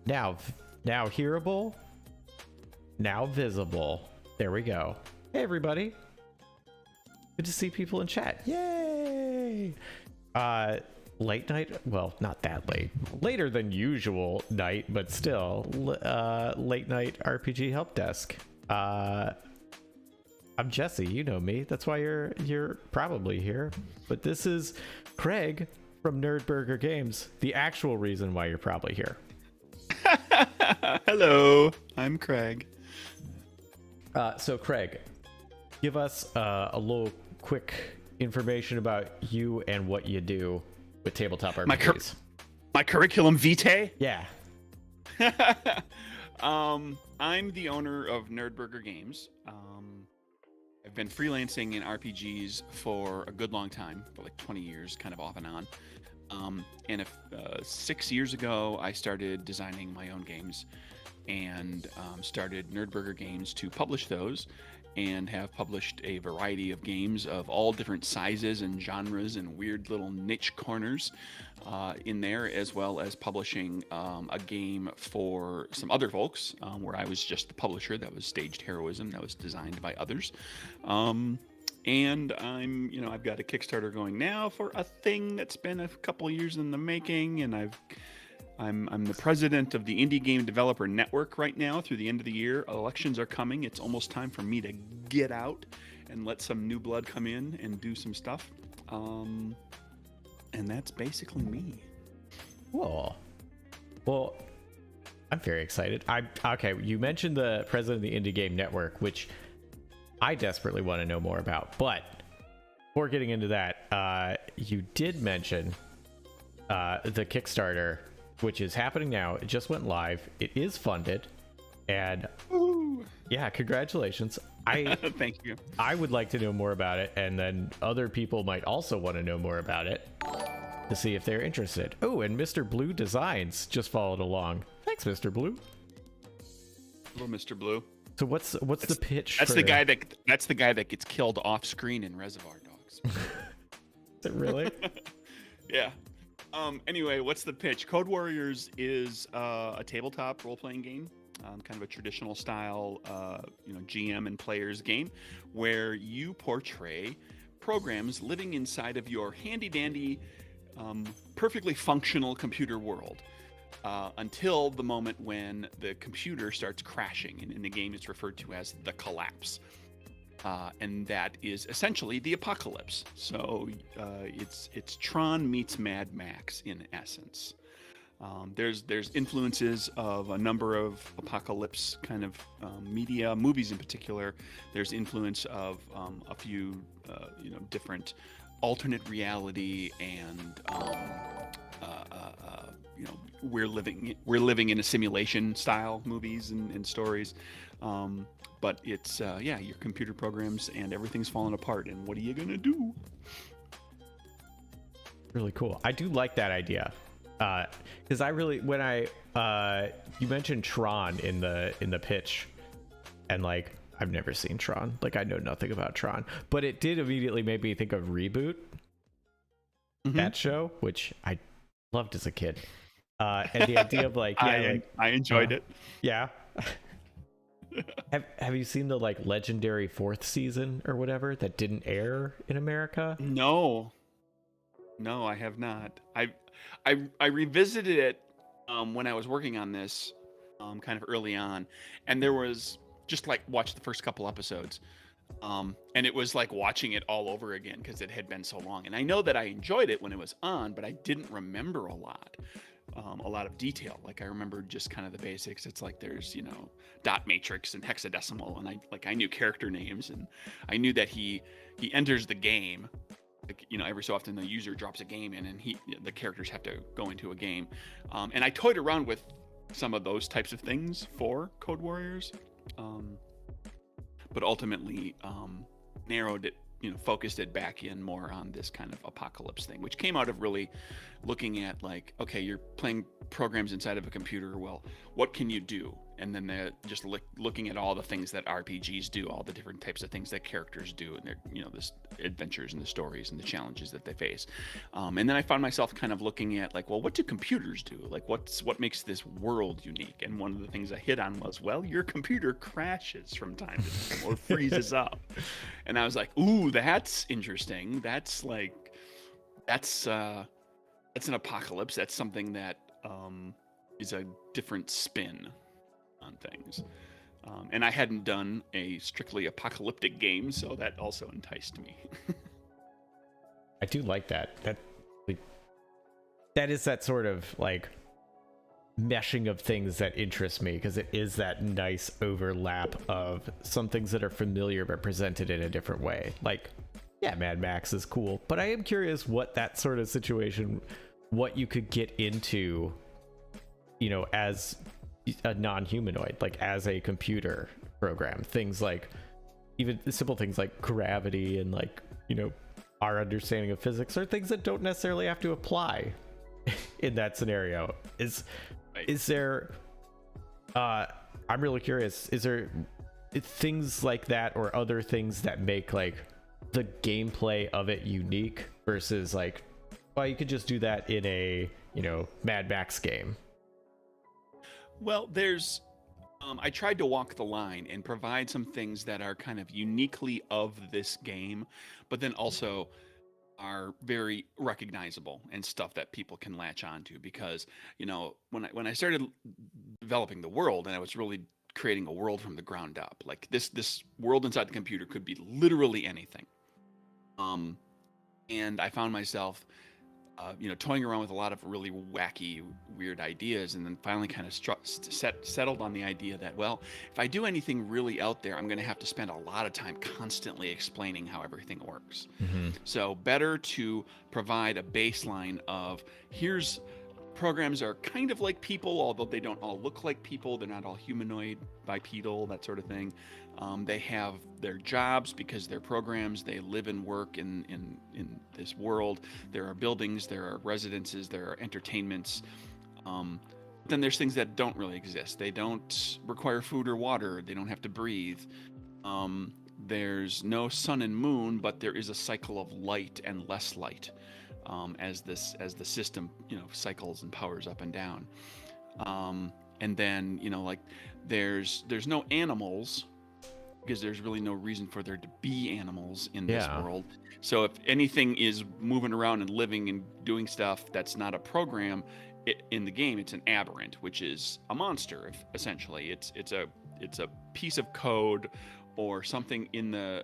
Now hearable, now visible. There we go. Hey everybody. Good to see people in chat. Yay! Late night, well, not that late. Later than usual night, but still, late night RPG help desk. I'm Jesse, you know me. That's why you're probably here. But this is Craig from Nerdburger Games, the actual reason why you're probably here. Hello, I'm Craig. So Craig, give us a little quick information about you and what you do with tabletop RPGs. My curriculum vitae? Yeah. I'm the owner of Nerdburger Games. I've been freelancing in RPGs for a good long time, for like 20 years, kind of off and on. And 6 years ago, I started designing my own games and started Nerdburger Games to publish those, and have published a variety of games of all different sizes and genres and weird little niche corners in there, as well as publishing a game for some other folks where I was just the publisher. That was Staged Heroism, that was designed by others. And I've got a Kickstarter going now for a thing that's been a couple years in the making, and I'm the president of the Indie Game Developer Network right now through the end of the year. Elections are coming. It's almost time for me to get out and let some new blood come in and do some stuff. And that's basically me. Cool. Well, I'm very excited. Okay, you mentioned the president of the Indie Game Network, which I desperately want to know more about. But before getting into that, you did mention the Kickstarter, which is happening now. It just went live. It is funded, and yeah, congratulations. Thank you. I would like to know more about it, and then other people might also want to know more about it to see if they're interested. Oh, and Mr. Blue Designs just followed along. Thanks, Mr. Blue. Hello, Mr. Blue. So what's the pitch? That's the guy that gets killed off screen in Reservoir Dogs. Is it really? Yeah. Anyway, what's the pitch? Code Warriors is a tabletop role-playing game, kind of a traditional style, GM and players game, where you portray programs living inside of your handy-dandy, perfectly functional computer world until the moment when the computer starts crashing, and in the game it's referred to as the collapse. And that is essentially the apocalypse. So it's Tron meets Mad Max in essence. There's influences of a number of apocalypse kind of media, movies in particular. There's influence of a few different alternate reality and we're living in a simulation style movies and stories. But it's your computer programs and everything's falling apart, and what are you gonna do? Really cool. I do like that idea, because when you mentioned Tron in the pitch, and like I've never seen Tron, like I know nothing about Tron, but it did immediately make me think of Reboot, that show, which I loved as a kid, and the idea of like I enjoyed it. Yeah. Have you seen the like legendary 4th season or whatever that didn't air in America? No, I have not. I revisited it when I was working on this kind of early on, and there was just like watched the first couple episodes, and it was like watching it all over again because it had been so long. And I know that I enjoyed it when it was on, but I didn't remember a lot of detail. Like I remember just kind of the basics. It's like there's dot matrix and hexadecimal, and I knew character names, and I knew that he enters the game. Like, every so often the user drops a game in, and the characters have to go into a game. And I toyed around with some of those types of things for Code Warriors, but ultimately narrowed it, focused it back in more on this kind of apocalypse thing, which came out of really looking at like, okay, you're playing programs inside of a computer. Well, what can you do? and then they're just looking at all the things that RPGs do, all the different types of things that characters do, and their, this adventures and the stories and the challenges that they face. And then I found myself kind of looking at like, well, what do computers do? Like, what makes this world unique? And one of the things I hit on was, well, your computer crashes from time to time or freezes up. And I was like, ooh, that's interesting. That's an apocalypse. That's something that is a different spin on things. And I hadn't done a strictly apocalyptic game, so that also enticed me. I do like that. That is that sort of like meshing of things that interest me, because it is that nice overlap of some things that are familiar but presented in a different way. Like, yeah, Mad Max is cool, but I am curious what that sort of situation, what you could get into, as a non-humanoid, like as a computer program. Things like, even simple things like gravity and like, our understanding of physics are things that don't necessarily have to apply in that scenario. Is there, I'm really curious, is there things like that or other things that make like the gameplay of it unique versus like, well, you could just do that in a, Mad Max game? Well, there's, I tried to walk the line and provide some things that are kind of uniquely of this game, but then also are very recognizable and stuff that people can latch onto. Because, when I started developing the world, and I was really creating a world from the ground up, like this world inside the computer could be literally anything. And I found myself toying around with a lot of really wacky, weird ideas, and then finally kind of settled on the idea that, well, if I do anything really out there, I'm going to have to spend a lot of time constantly explaining how everything works. Mm-hmm. So better to provide a baseline of, here's programs are kind of like people, although they don't all look like people. They're not all humanoid, bipedal, that sort of thing. They have their jobs because they're programs. They live and work in this world. There are buildings, there are residences, there are entertainments. Then there's things that don't really exist. They don't require food or water. They don't have to breathe. There's no sun and moon, but there is a cycle of light and less light. As the system cycles and powers up and down, and then like there's no animals, because there's really no reason for there to be animals in this world. So if anything is moving around and living and doing stuff that's not a program in the game, it's an aberrant, which is a monster. Essentially, it's a piece of code or something in the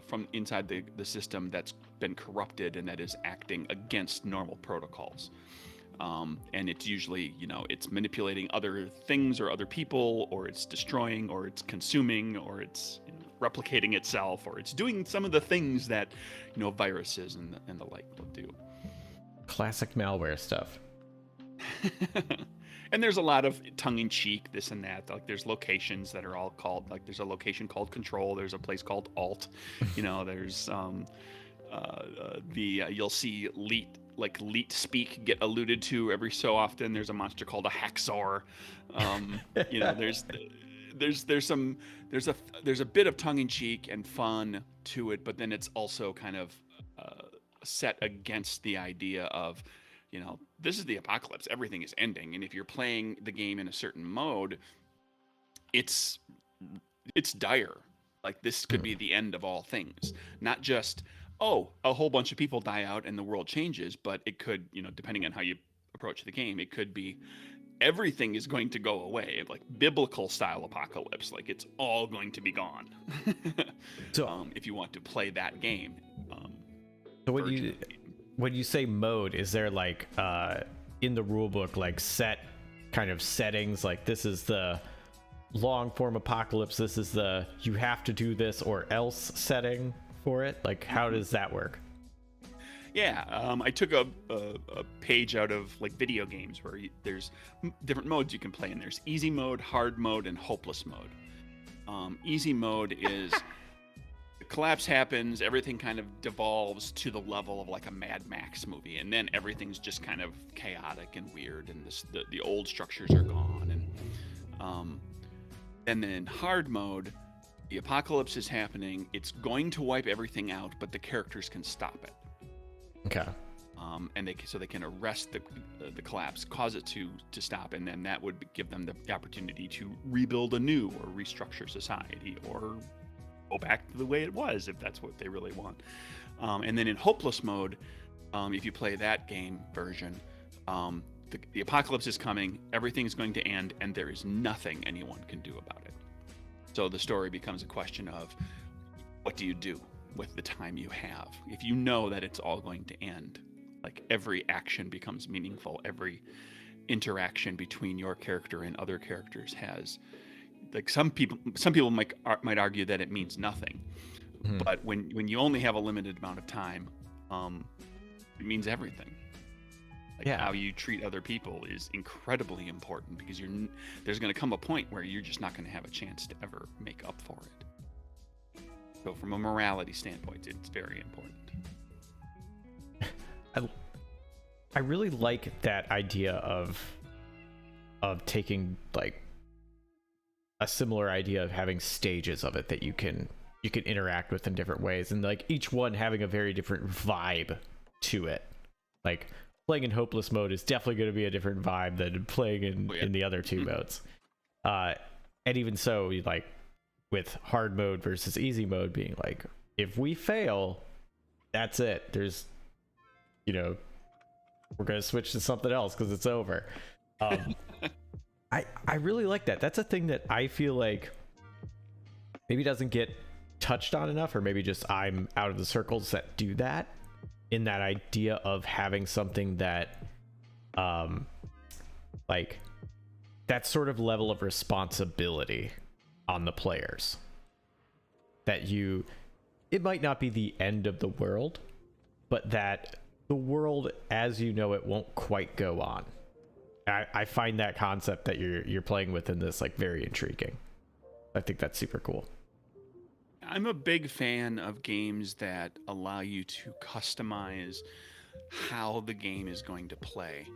from inside the system that's been corrupted and that is acting against normal protocols. And it's usually, it's manipulating other things or other people, or it's destroying, or it's consuming, or it's replicating itself, or it's doing some of the things that, viruses and the like will do. Classic malware stuff. And there's a lot of tongue-in-cheek, this and that. Like there's locations that are all called, like there's a location called Control. There's a place called Alt. There's you'll see Leet speak get alluded to every so often. There's a monster called a Haxor. There's a bit of tongue-in-cheek and fun to it, but then it's also kind of set against the idea of, this is the apocalypse. Everything is ending. And if you're playing the game in a certain mode, it's dire. Like this could be the end of all things. Not just, a whole bunch of people die out and the world changes, but it could, depending on how you approach the game, it could be everything is going to go away, like biblical style apocalypse. Like it's all going to be gone. So if you want to play that game. So when you say mode, is there like in the rule book like set kind of settings, like this is the long form apocalypse, this is the you have to do this or else setting for it? Like how does that work? Yeah, I took a page out of like video games where there's different modes you can play, and there's easy mode, hard mode, and hopeless mode. Easy mode is the collapse happens, everything kind of devolves to the level of like a Mad Max movie, and then everything's just kind of chaotic and weird, and the old structures are gone. And And then in hard mode, the apocalypse is happening. It's going to wipe everything out, but the characters can stop it. Okay. And they can arrest the collapse, cause it to stop, and then that would give them the opportunity to rebuild anew or restructure society or go back to the way it was if that's what they really want. And then in hopeless mode, if you play that game version, the apocalypse is coming, everything's going to end, and there is nothing anyone can do about it. So the story becomes a question of what do you do with the time you have? If you know that it's all going to end, like every action becomes meaningful, every interaction between your character and other characters has, like some people might argue that it means nothing. But when you only have a limited amount of time, it means everything. Like how you treat other people is incredibly important, because there's going to come a point where you're just not going to have a chance to ever make up for it. So from a morality standpoint, it's very important. I really like that idea of taking like a similar idea of having stages of it that you can interact with in different ways, and like each one having a very different vibe to it. Like playing in hopeless mode is definitely going to be a different vibe than playing in the other two modes. And even so, like with hard mode versus easy mode being like, if we fail, that's it. There's, we're going to switch to something else because it's over. I really like that. That's a thing that I feel like maybe doesn't get touched on enough, or maybe just I'm out of the circles that do that, in that idea of having something that like that sort of level of responsibility on the players, that it might not be the end of the world, but that the world as you know it won't quite go on. I find that concept that you're playing with in this like very intriguing. I think that's super cool. I'm a big fan of games that allow you to customize how the game is going to play,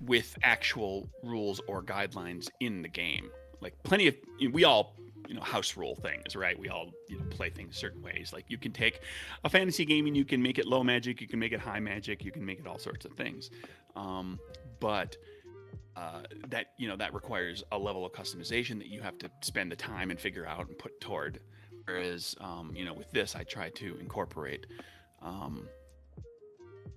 with actual rules or guidelines in the game. Like we all, house rule things, right? We all, play things certain ways. Like you can take a fantasy game and you can make it low magic, you can make it high magic, you can make it all sorts of things. But that requires a level of customization that you have to spend the time and figure out and put toward. Whereas, with this, I try to incorporate,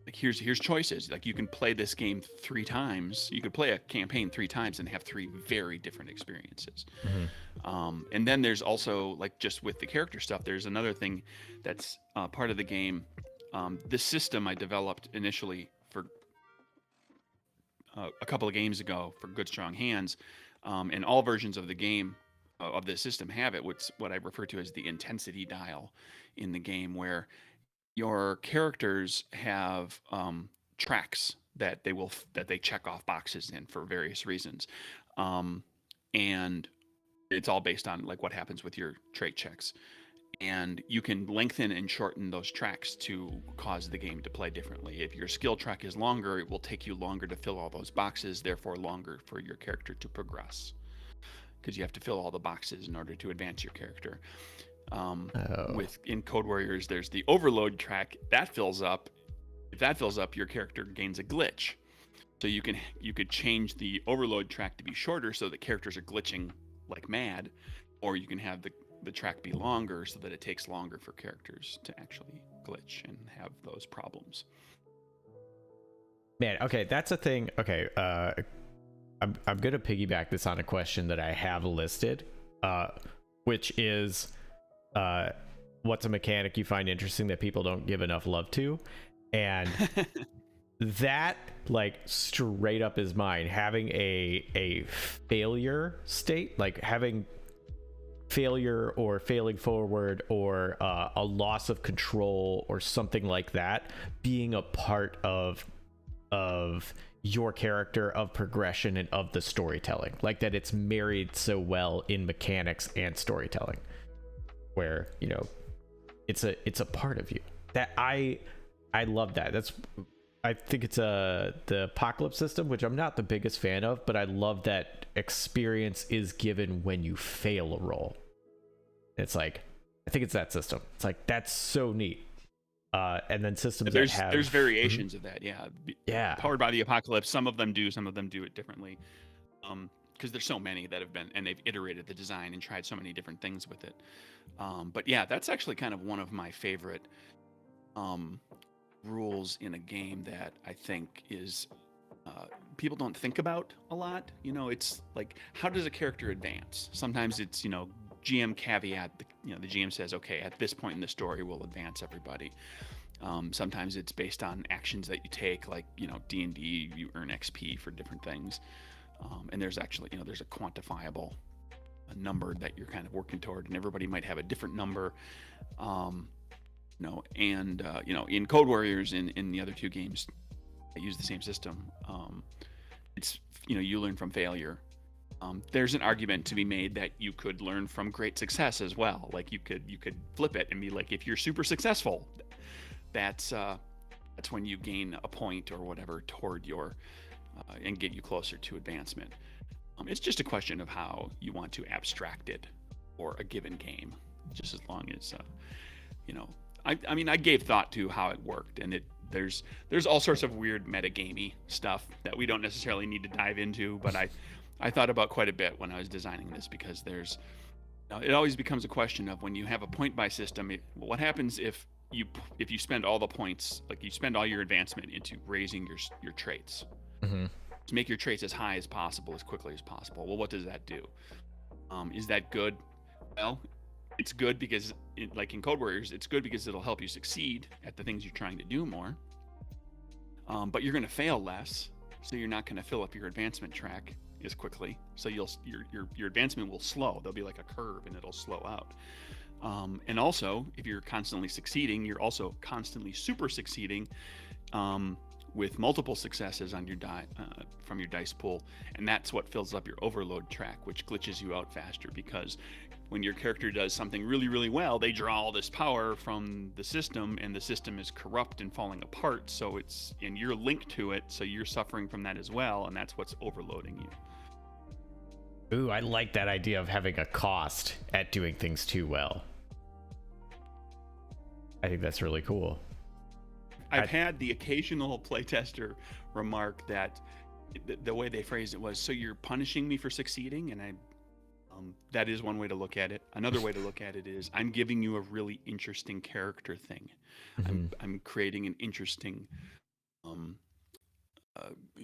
like here's choices. Like you can play this game 3 times. You could play a campaign 3 times and have 3 very different experiences. And then there's also, like, just with the character stuff, there's another thing that's part of the game. This system I developed initially for a couple of games ago for Good Strong Hands, and all versions of the game of this system have it. What I refer to as the intensity dial in the game, where your characters have tracks that they check off boxes in for various reasons, and it's all based on like what happens with your trait checks, and you can lengthen and shorten those tracks to cause the game to play differently. If your skill track is longer, it will take you longer to fill all those boxes, therefore longer for your character to progress, because you have to fill all the boxes in order to advance your character. In Code Warriors, there's the overload track that fills up. If that fills up, your character gains a glitch. So you could change the overload track to be shorter so that characters are glitching like mad, or you can have the track be longer so that it takes longer for characters to actually glitch and have those problems. Man, okay, that's a thing. Okay, I'm gonna piggyback this on a question that I have listed, which is, what's a mechanic you find interesting that people don't give enough love to? And that, like, straight up is mine. Having a failure state, like having failure or failing forward or a loss of control or something like that being a part of your character, of progression, and of the storytelling. Like that it's married so well in mechanics and storytelling, where it's a part of you. That I love that. That's I think it's the apocalypse system, which I'm not the biggest fan of, but I love that experience is given when you fail a roll. It's like, I think it's that system. It's like, that's so neat. And then systems there's that have... there's variations of that, yeah. Yeah. Powered by the Apocalypse, some of them do it differently. Because there's so many that have been, and they've iterated the design and tried so many different things with it. But yeah, that's actually kind of one of my favorite rules in a game that I think is people don't think about a lot. You know, it's like, how does a character advance? Sometimes it's, you know, GM caveat, you know, the GM says, okay, at this point in the story, we'll advance everybody. Sometimes it's based on actions that you take, like, you know, D&D, you earn XP for different things. And there's actually, you know, there's a quantifiable number that you're kind of working toward, and everybody might have a different number. You know, and, you know, in Code Warriors, in the other two games, I use the same system. It's, you know, you learn from failure. There's an argument to be made that you could learn from great success as well. Like you could flip it and be like, if you're super successful, that's when you gain a point or whatever toward your and get you closer to advancement. It's just a question of how you want to abstract it for a given game. Just as long as you know, I mean, I gave thought to how it worked, and there's all sorts of weird metagamey stuff that we don't necessarily need to dive into, but I thought about quite a bit when I was designing this, because it always becomes a question of, when you have a point buy system, what happens if you spend all the points, like you spend all your advancement into raising your traits, to make your traits as high as possible, as quickly as possible. Well, what does that do? Is that good? Well, it's good because, like in Code Warriors, it's good because it'll help you succeed at the things you're trying to do more. But you're going to fail less, so you're not going to fill up your advancement track as quickly. So your advancement will slow. There'll be like a curve, and it'll slow out. And also, if you're constantly succeeding, you're also constantly super succeeding, with multiple successes on your from your dice pool, and that's what fills up your overload track, which glitches you out faster, because when your character does something really, really well, they draw all this power from the system, and the system is corrupt and falling apart. So and you're linked to it, so you're suffering from that as well, and that's what's overloading you. Ooh, I like that idea of having a cost at doing things too well. I think that's really cool. I've had the occasional playtester remark that the way they phrased it was, so you're punishing me for succeeding? And that is one way to look at it. Another way to look at it is, I'm giving you a really interesting character thing. I'm creating an interesting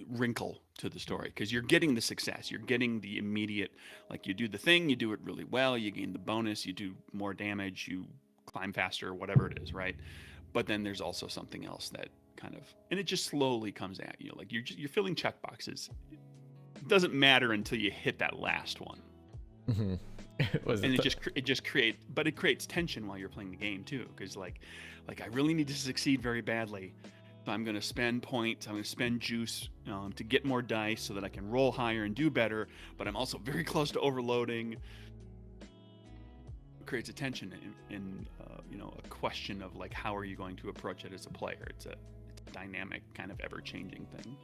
wrinkle to the story, because you're getting the success. You're getting the immediate, like, you do the thing, you do it really well, you gain the bonus, you do more damage, you climb faster, whatever it is, right? But then there's also something else that kind of, and it just slowly comes at you. Like you're filling check boxes. It doesn't matter until you hit that last one. It just creates tension while you're playing the game too, because like I really need to succeed very badly, so I'm going to spend points, I'm going to spend juice to get more dice so that I can roll higher and do better, but I'm also very close to overloading. It creates a tension in you know, a question of like, how are you going to approach it as a player? It's a dynamic, kind of ever-changing thing.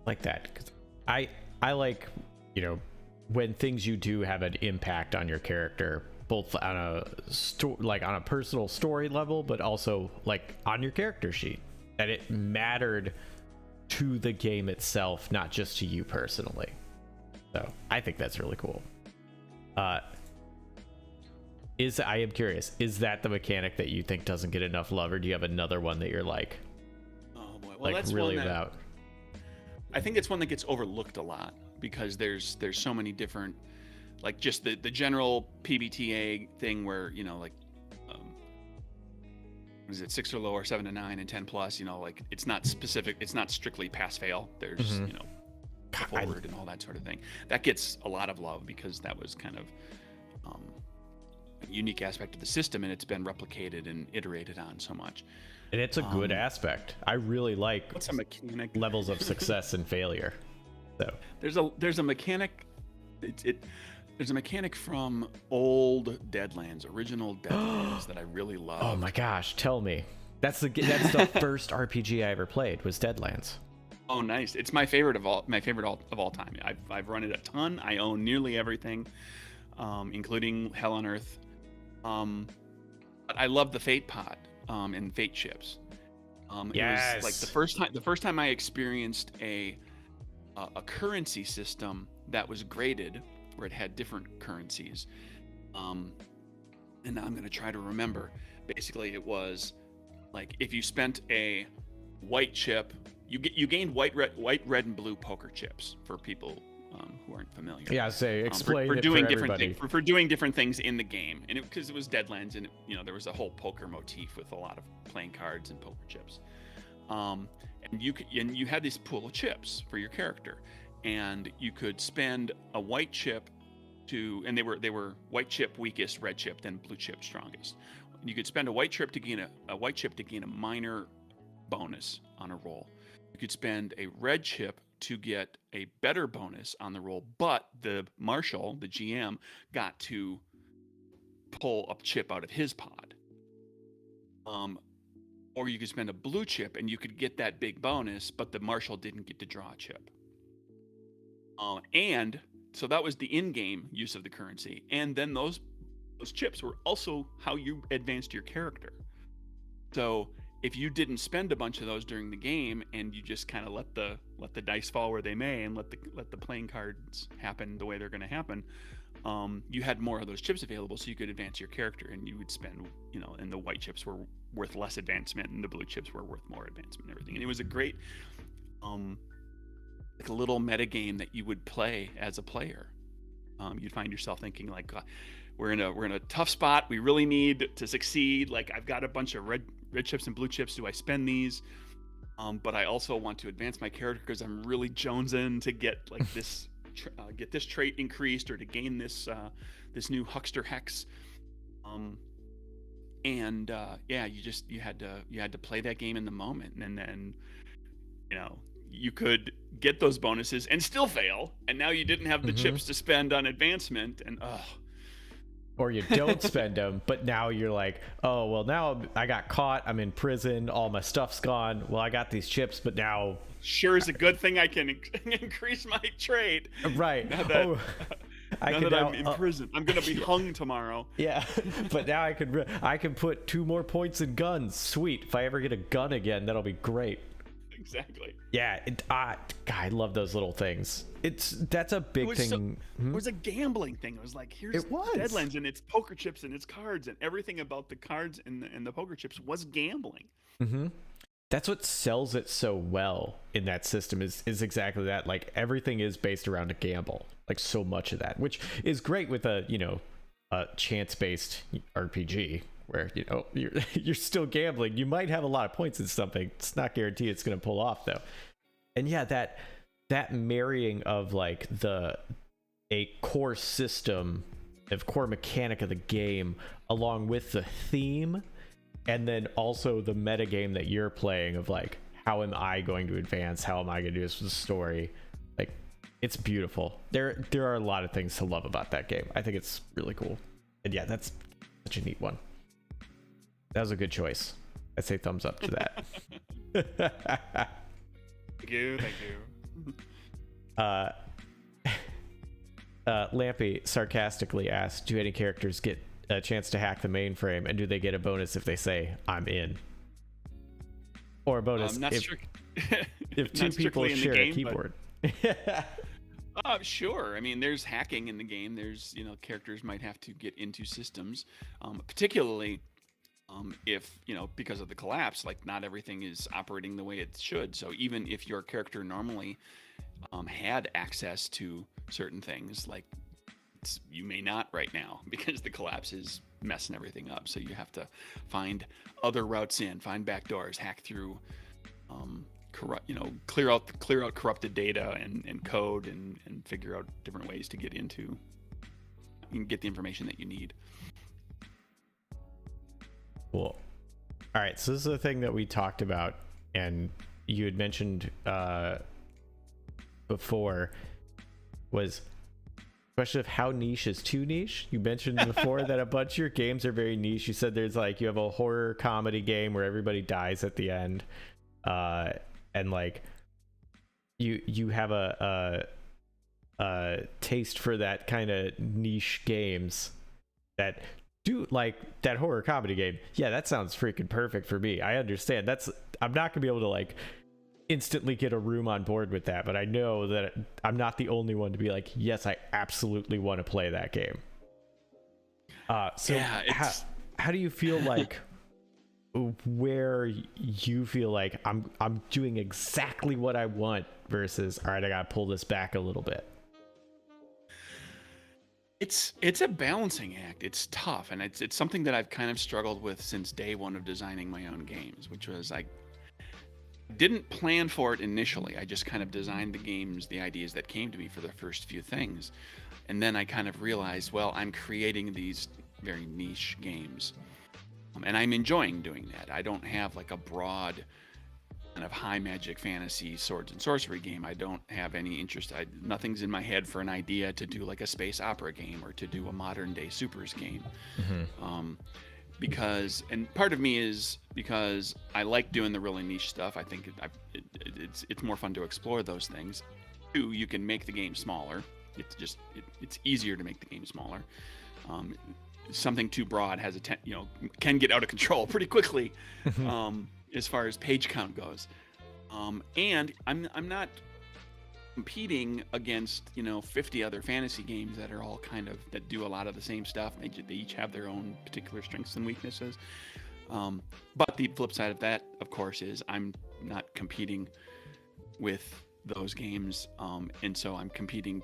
Like that, because I like, you know, when things you do have an impact on your character, both on on a personal story level, but also like on your character sheet, that it mattered to the game itself, not just to you personally. So I think that's really cool. I am curious, is that the mechanic that you think doesn't get enough love, or do you have another one that you're like, oh boy, well, like that's really one that, about? I think it's one that gets overlooked a lot, because there's so many different, like just the general PBTA thing where, you know, like what is it, 6 or lower, 7 to 9, and 10 plus, you know, like it's not specific, it's not strictly pass fail. There's you know, forward and all that sort of thing. That gets a lot of love because that was kind of a unique aspect of the system, and it's been replicated and iterated on so much. And it's a good aspect. I really like what's a mechanic? Levels of success and failure. So there's a mechanic. There's a mechanic from old Deadlands, original Deadlands, that I really love. Oh my gosh, tell me. That's the first RPG I ever played was Deadlands. Oh, nice! It's my favorite of all time. I've run it a ton. I own nearly everything, including Hell on Earth. But I love the Fate pod and Fate ships. Yes. It was like the first time I experienced a currency system that was graded, where it had different currencies. And I'm gonna try to remember. Basically, it was like if you spent a white chip, you gained white, red, and blue poker chips for people who aren't familiar. Yeah, explain for it doing for different everybody. things for doing different things in the game, and because it was Deadlands, and there was a whole poker motif with a lot of playing cards and poker chips. And you had this pool of chips for your character, and you could spend a white chip and they were white chip weakest, red chip, then blue chip strongest. You could spend a white chip to gain a minor bonus on a roll. You could spend a red chip to get a better bonus on the roll, but the marshal, the GM, got to pull a chip out of his pod. Or you could spend a blue chip and you could get that big bonus, but the marshal didn't get to draw a chip. And so that was the in-game use of the currency. And then those chips were also how you advanced your character. So if you didn't spend a bunch of those during the game and you just kind of let the dice fall where they may and let the playing cards happen the way they're going to happen, you had more of those chips available, so you could advance your character, and you would spend, and the white chips were worth less advancement and the blue chips were worth more advancement and everything. And it was a great like a little meta game that you would play as a player. You'd find yourself thinking like, we're in a tough spot, we really need to succeed, like I've got a bunch of red chips and blue chips, do I spend these? But I also want to advance my character because I'm really jonesing to get like this get this trait increased, or to gain this new huckster hex. You had to play that game in the moment, and then you could get those bonuses and still fail, and now you didn't have the chips to spend on advancement, and or you don't spend them, but now you're like, oh well, now I got caught, I'm in prison, all my stuff's gone, well I got these chips, but now sure is a good thing I can increase my trade, right? Now that I'm in prison, I'm gonna be hung tomorrow. Yeah, but now I can put 2 more points in guns. Sweet. If I ever get a gun again, that'll be great. Exactly. Yeah, God, I love those little things. That's a big thing. It was a gambling thing. It was like, here's Deadlands, and it's poker chips and it's cards, and everything about the cards and the poker chips was gambling. That's what sells it so well in that system is exactly that. Like everything is based around a gamble. Like so much of that, which is great with a chance-based RPG where you're still gambling. You might have a lot of points in something. It's not guaranteed it's going to pull off though. And yeah, that marrying of like a core system of core mechanic of the game along with the theme, and then also the meta game that you're playing of like, how am I going to advance? How am I going to do this with the story? Like, it's beautiful. There are a lot of things to love about that game. I think it's really cool. And yeah, that's such a neat one. That was a good choice. I'd say thumbs up to that. Thank you. Lampy sarcastically asked, do any characters get a chance to hack the mainframe, and do they get a bonus if they say I'm in? Or a bonus if 2 people share a keyboard. Sure. I mean, there's hacking in the game. There's, characters might have to get into systems, particularly if, because of the collapse, like not everything is operating the way it should. So even if your character normally had access to certain things, like you may not right now because the collapse is messing everything up. So you have to find other routes in, find back doors, hack through, clear out corrupted data and code and figure out different ways to get into and get the information that you need. Cool. All right, so this is the thing that we talked about, and you had mentioned before, was question of how niche is too niche. You mentioned before that a bunch of your games are very niche. You said there's like you have a horror comedy game where everybody dies at the end, and like you have a taste for that kind of niche games that do like that horror comedy game. Yeah, that sounds freaking perfect for me. I understand. I'm not gonna be able to like instantly get a room on board with that, but I know that I'm not the only one to be like, yes, I absolutely want to play that game. So yeah, how do you feel like where you feel like I'm doing exactly what I want versus all right, I gotta pull this back a little bit? It's a balancing act. It's tough, and it's something that I've kind of struggled with since day one of designing my own games, which was I didn't plan for it initially. I just kind of designed the games, the ideas that came to me for the first few things. And then I kind of realized, well, I'm creating these very niche games. And I'm enjoying doing that. I don't have like a broad kind of high magic fantasy swords and sorcery game. I don't have any interest. Nothing's in my head for an idea to do like a space opera game or to do a modern day supers game. Because, and part of me is because I like doing the really niche stuff. I think it's more fun to explore those things. Two, you can make the game smaller. It's easier to make the game smaller. Something too broad has can get out of control pretty quickly, as far as page count goes. And I'm not competing against 50 other fantasy games that are all that do a lot of the same stuff. They each have their own particular strengths and weaknesses. But the flip side of that, of course, is I'm not competing with those games, and so I'm competing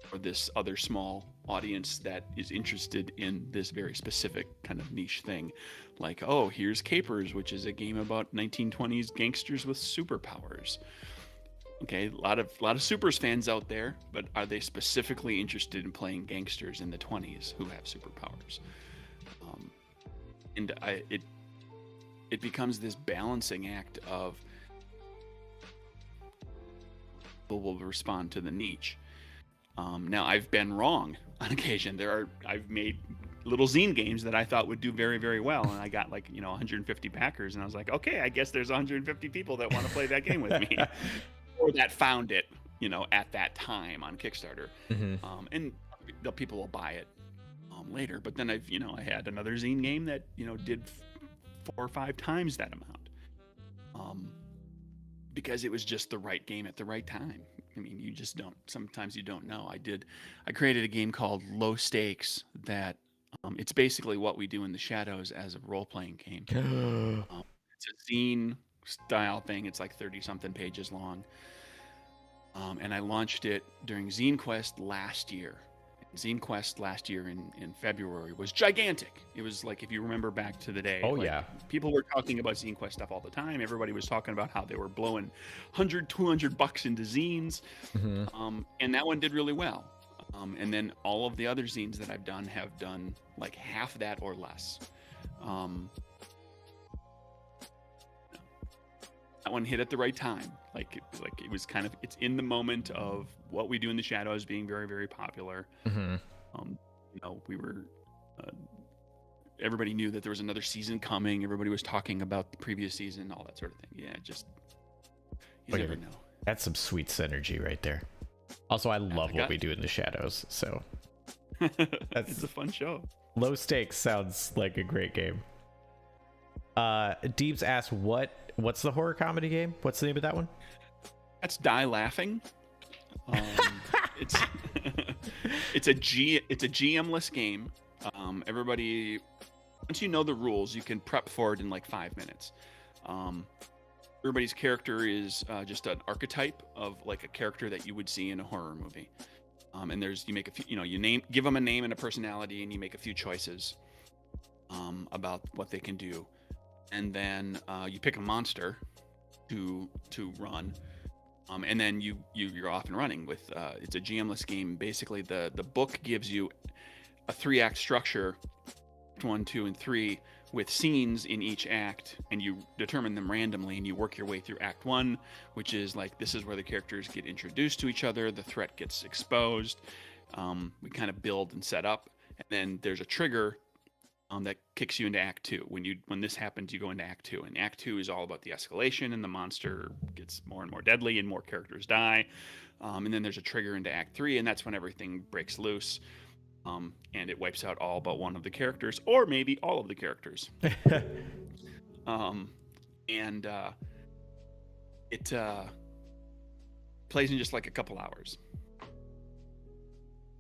for this other small audience that is interested in this very specific kind of niche thing. Like, oh, here's Capers, which is a game about 1920s gangsters with superpowers. Okay, a lot of supers fans out there, but are they specifically interested in playing gangsters in the 20s who have superpowers? And it becomes this balancing act of people will respond to the niche. Now, I've been wrong on occasion. I've made little zine games that I thought would do very, very well, and I got 150 backers, and I was like, okay, I guess there's 150 people that want to play that game with me. Or that found it, at that time on Kickstarter. And the people will buy it later. But then I had another zine game that, did 4 or 5 times that amount. Because it was just the right game at the right time. I mean, sometimes you don't know. I created a game called Low Stakes that it's basically what we do in the shadows as a role-playing game. It's a zine style thing. It's like 30-something pages long. And I launched it during Zine Quest last year. Zine Quest last year in February was gigantic. It was like, if you remember back to the day. Oh, yeah. People were talking about Zine Quest stuff all the time. Everybody was talking about how they were blowing $100, $200 into zines. And that one did really well. And then all of the other zines that I've done have done like half that or less. That one hit at the right time. Like it was it's in the moment of what we do in the shadows being very, very popular. We were, everybody knew that there was another season coming. Everybody was talking about the previous season, all that sort of thing. Yeah, you never know. That's some sweet synergy right there. Also, I love what we do in the shadows. So it's a fun show. Low Stakes sounds like a great game. Deebs asked, what's the horror comedy game? What's the name of that one? That's Die Laughing. It's a GM-less game. Everybody, once you know the rules, you can prep for it in like 5 minutes. Everybody's character is just an archetype of like a character that you would see in a horror movie. And you make a few, give them a name and a personality, and you make a few choices about what they can do. And then you pick a monster to run, and then you're off and running with. It's a GM-less game. Basically, the book gives you a 3-act structure, 1, 2, and 3, with scenes in each act, and you determine them randomly, and you work your way through Act 1, which is like this is where the characters get introduced to each other, the threat gets exposed, we kind of build and set up, and then there's a trigger that kicks you into Act 2. When this happens, you go into Act 2, and Act 2 is all about the escalation, and the monster gets more and more deadly, and more characters die. And then there's a trigger into Act 3, and that's when everything breaks loose, and it wipes out all but one of the characters, or maybe all of the characters. And it plays in just like a couple hours.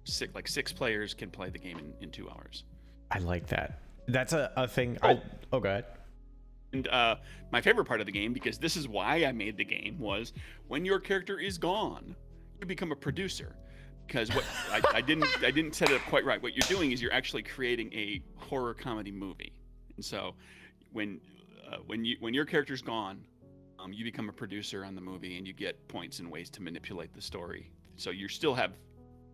Six players can play the game in 2 hours. I like that. That's a thing. Go ahead. And my favorite part of the game, because this is why I made the game, was when your character is gone, you become a producer. Because what I didn't set it up quite right. What you're doing is you're actually creating a horror comedy movie. And so when your character's gone, you become a producer on the movie, and you get points and ways to manipulate the story. So you still have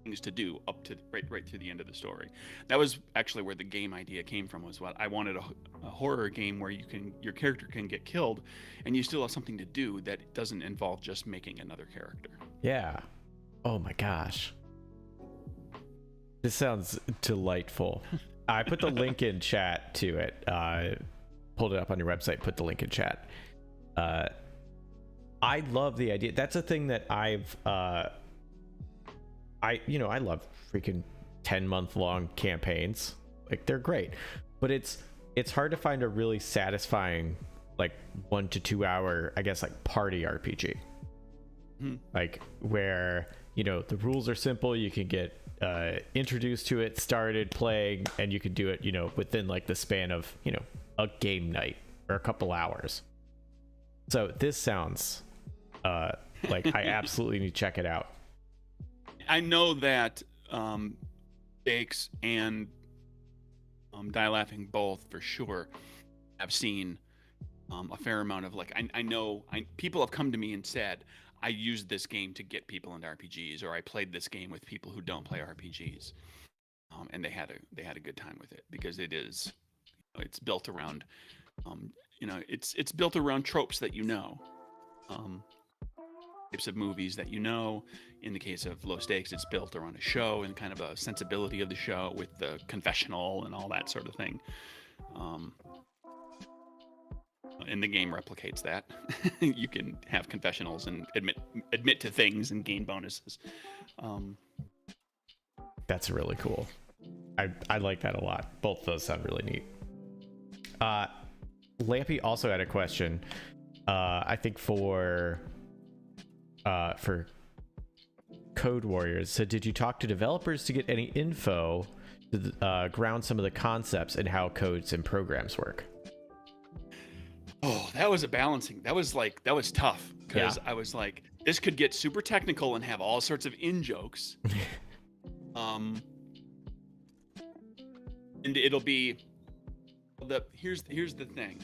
things to do up to right to the end of the story. That was actually where the game idea came from. Was what I wanted, a horror game where your character can get killed, and you still have something to do that doesn't involve just making another character. Yeah. Oh my gosh. This sounds delightful. I put the link in chat to it. Pulled it up on your website, put the link in chat. I love the idea. That's a thing that I love freaking 10-month long campaigns. Like, they're great. But it's hard to find a really satisfying, like, 1 to 2 hour, I guess, like, party RPG. Like, where, the rules are simple, you can get introduced to it, started playing, and you can do it, within like the span of, a game night or a couple hours. So this sounds like I absolutely need to check it out. I know that Bakes and Die Laughing both, for sure, have seen a fair amount of, like, I know people have come to me and said, I used this game to get people into RPGs, or I played this game with people who don't play RPGs, and they had a good time with it, because it's built around, it's built around tropes that types of movies that In the case of Low Stakes, it's built around a show and kind of a sensibility of the show with the confessional and all that sort of thing. And the game replicates that. You can have confessionals and admit to things and gain bonuses. That's really cool. I like that a lot. Both of those sound really neat. Lampy also had a question. I think for Code Warriors. So, did you talk to developers to get any info to ground some of the concepts and how codes and programs work? Oh, that was a balancing. That was tough, because I was like, this could get super technical and have all sorts of in-jokes. And it'll be here's the thing.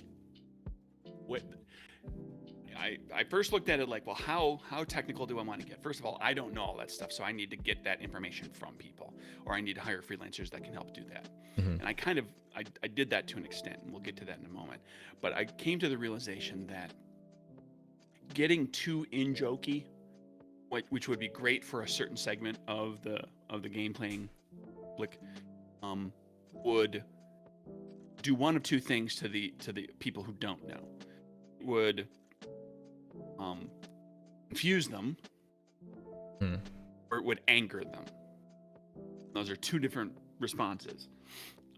I first looked at it like, well, how technical do I want to get? First of all, I don't know all that stuff, so I need to get that information from people, or I need to hire freelancers that can help do that. And I did that to an extent, and we'll get to that in a moment. But I came to the realization that getting too in-jokey, which would be great for a certain segment of the game playing public, would do one of two things to the people who don't know. It would confuse them, or it would anger them. Those are two different responses,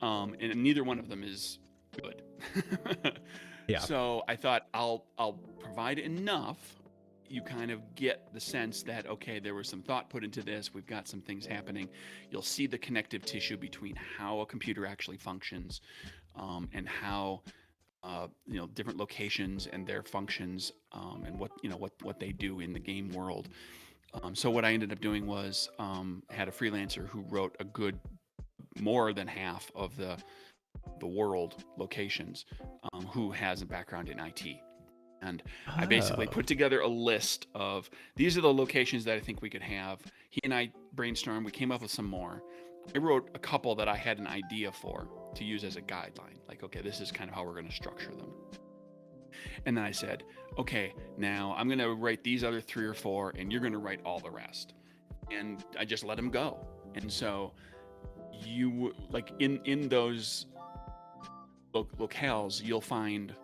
and neither one of them is good. Yeah. So I thought I'll provide enough. You kind of get the sense that, okay, there was some thought put into this. We've got some things happening. You'll see the connective tissue between how a computer actually functions, and how different locations and their functions, and what they do in the game world. So what I ended up doing was had a freelancer who wrote a good more than half of the world locations, who has a background in IT. And I basically put together a list of, these are the locations that I think we could have. He and I brainstormed, we came up with some more. I wrote a couple that I had an idea for to use as a guideline. Like, okay, this is kind of how we're going to structure them. And then I said, okay, now I'm going to write these other 3 or 4, and you're going to write all the rest. And I just let him go. And so you like in those locales, you'll find,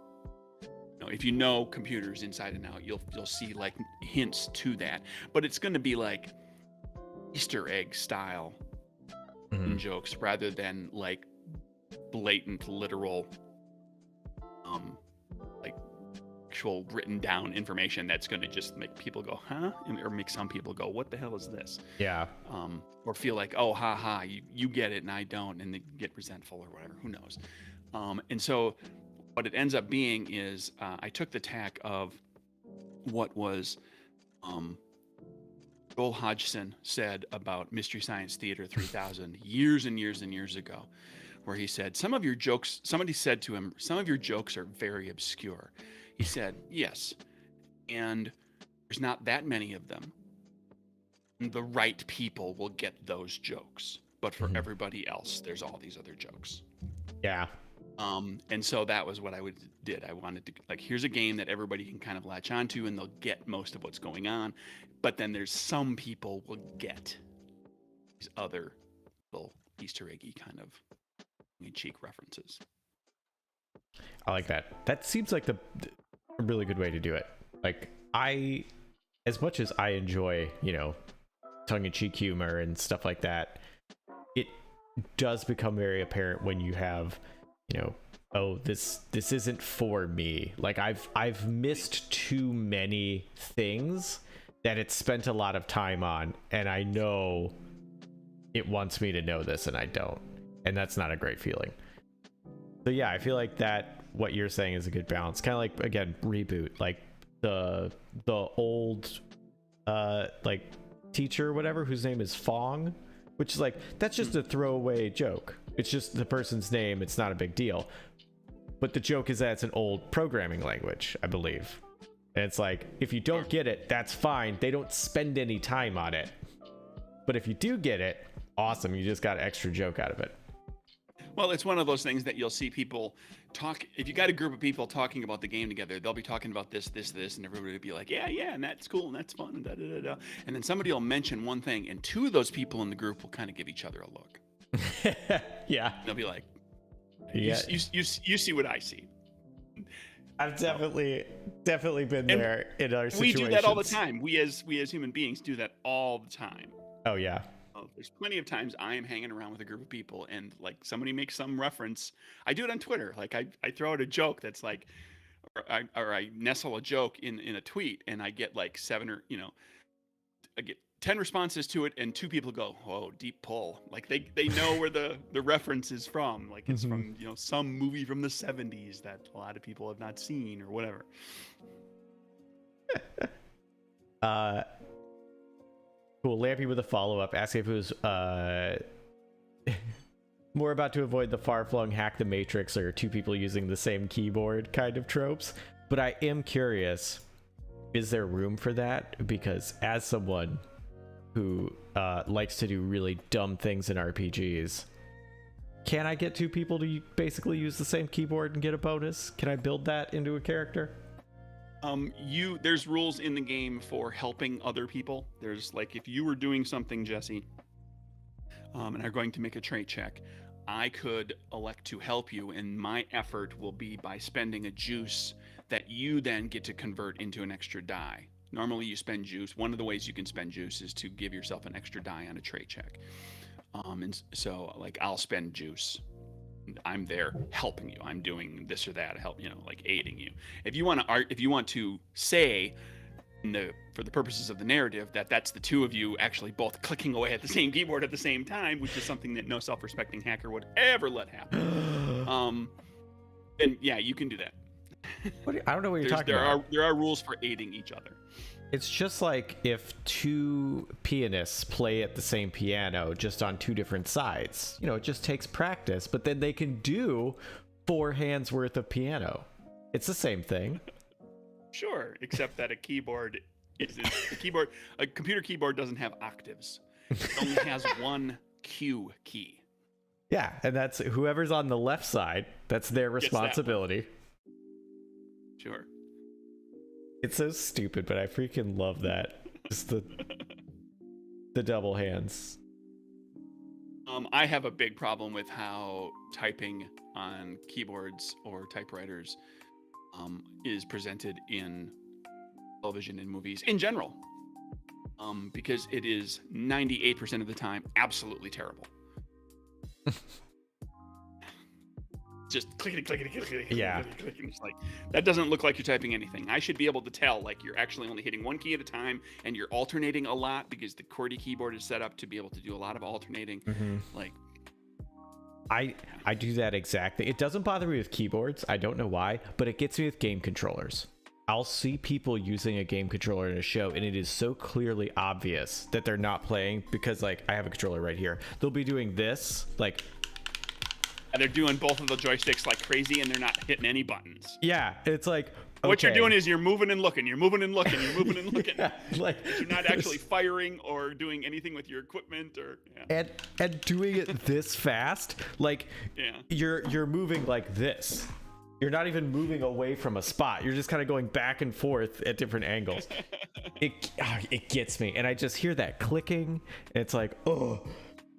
if you know computers inside and out, you'll see like hints to that. But it's going to be like Easter egg style jokes rather than like blatant, literal, like actual written down information that's going to just make people go, huh? Or make some people go, what the hell is this? Yeah. Or feel like, oh, ha ha, you get it and I don't, and they get resentful or whatever. Who knows? And so what it ends up being is I took the tack of what was Joel Hodgson said about Mystery Science Theater 3000 years and years and years ago, where he said, somebody said to him, some of your jokes are very obscure. He said, yes, and there's not that many of them. And the right people will get those jokes. But for everybody else, there's all these other jokes. Yeah. And so that was what I did. I wanted to, like, here's a game that everybody can kind of latch onto and they'll get most of what's going on. But then there's some people will get these other little Easter eggy kind of cheek references. I like that. That seems like a really good way to do it. Like, as much as I enjoy, tongue-in-cheek humor and stuff like that, it does become very apparent when you have, oh, this isn't for me. Like, I've missed too many things that it's spent a lot of time on, and I know it wants me to know this and I don't, and that's not a great feeling. So yeah, I feel like that what you're saying is a good balance. Kind of like, again, Reboot, like the old like teacher or whatever whose name is Fong, which is like, that's just a throwaway joke. It's just the person's name. It's not a big deal. But the joke is that it's an old programming language, I believe. And it's like, if you don't get it, that's fine. They don't spend any time on it. But if you do get it, awesome. You just got an extra joke out of it. Well, it's one of those things that you'll see people talk. If you got a group of people talking about the game together, they'll be talking about this, and everybody will be like, yeah, and that's cool, and that's fun, and da-da-da-da. And then somebody will mention one thing, and two of those people in the group will kind of give each other a look. Yeah. They'll be like, yeah. You see what I see. I've definitely been there in our situations. We do that all the time. We as human beings do that all the time. Oh, yeah. There's plenty of times I am hanging around with a group of people and like somebody makes some reference. I do it on Twitter. Like I throw out a joke that's like, or I nestle a joke in a tweet and I get like 7 or, I get 10 responses to it and 2 people go, whoa, deep pull. Like they know where the reference is from. Like it's from, some movie from the 70s that a lot of people have not seen or whatever. Cool. Lampy with a follow-up asking if it was more about to avoid the far-flung hack the matrix or 2 people using the same keyboard kind of tropes. But I am curious, is there room for that? Because as someone who likes to do really dumb things in RPGs, can I get 2 people to basically use the same keyboard and get a bonus? Can I build that into a character? There's rules in the game for helping other people. There's like, if you were doing something, Jesse, and are going to make a trait check, I could elect to help you, and my effort will be by spending a juice that you then get to convert into an extra die. Normally you spend juice. One of the ways you can spend juice is to give yourself an extra die on a trait check. And so like I'll spend juice. I'm there helping you. I'm doing this or that, help, like aiding you. If you want to say, for the purposes of the narrative, that's the 2 of you actually both clicking away at the same keyboard at the same time, which is something that no self-respecting hacker would ever let happen. And yeah, you can do that. I don't know what you're talking about. There are rules for aiding each other. It's just like if 2 pianists play at the same piano just on 2 different sides. It just takes practice, but then they can do 4 hands worth of piano. It's the same thing. Sure, except that a computer keyboard doesn't have octaves. It only has 1 Q key. Yeah, and that's whoever's on the left side, that's their responsibility. Sure. It's so stupid, but I freaking love that. Just the double hands. I have a big problem with how typing on keyboards or typewriters is presented in television and movies in general, because it is 98% of the time absolutely terrible. Just clickety, clickety, clickety, Yeah. clickety, clickety. It's like, that doesn't look like you're typing anything. I should be able to tell, like, you're actually only hitting one key at a time and you're alternating a lot because the QWERTY keyboard is set up to be able to do a lot of alternating. Like, I do that exactly. It doesn't bother me with keyboards. I don't know why, but it gets me with game controllers. I'll see people using a game controller in a show, and it is so clearly obvious that they're not playing because, like, I have a controller right here. They'll be doing this, like, and they're doing both of the joysticks like crazy, and they're not hitting any buttons. yeah, it's like, What you're okay. doing is you're moving and looking, you're moving and looking, you're moving and looking. Yeah, like, You're not actually firing or doing anything with your equipment, or and doing it this fast, like, yeah. you're moving like this. You're not even moving away from a spot. You're just kind of going back and forth at different angles. It gets me, and I just hear that clicking, and it's like, oh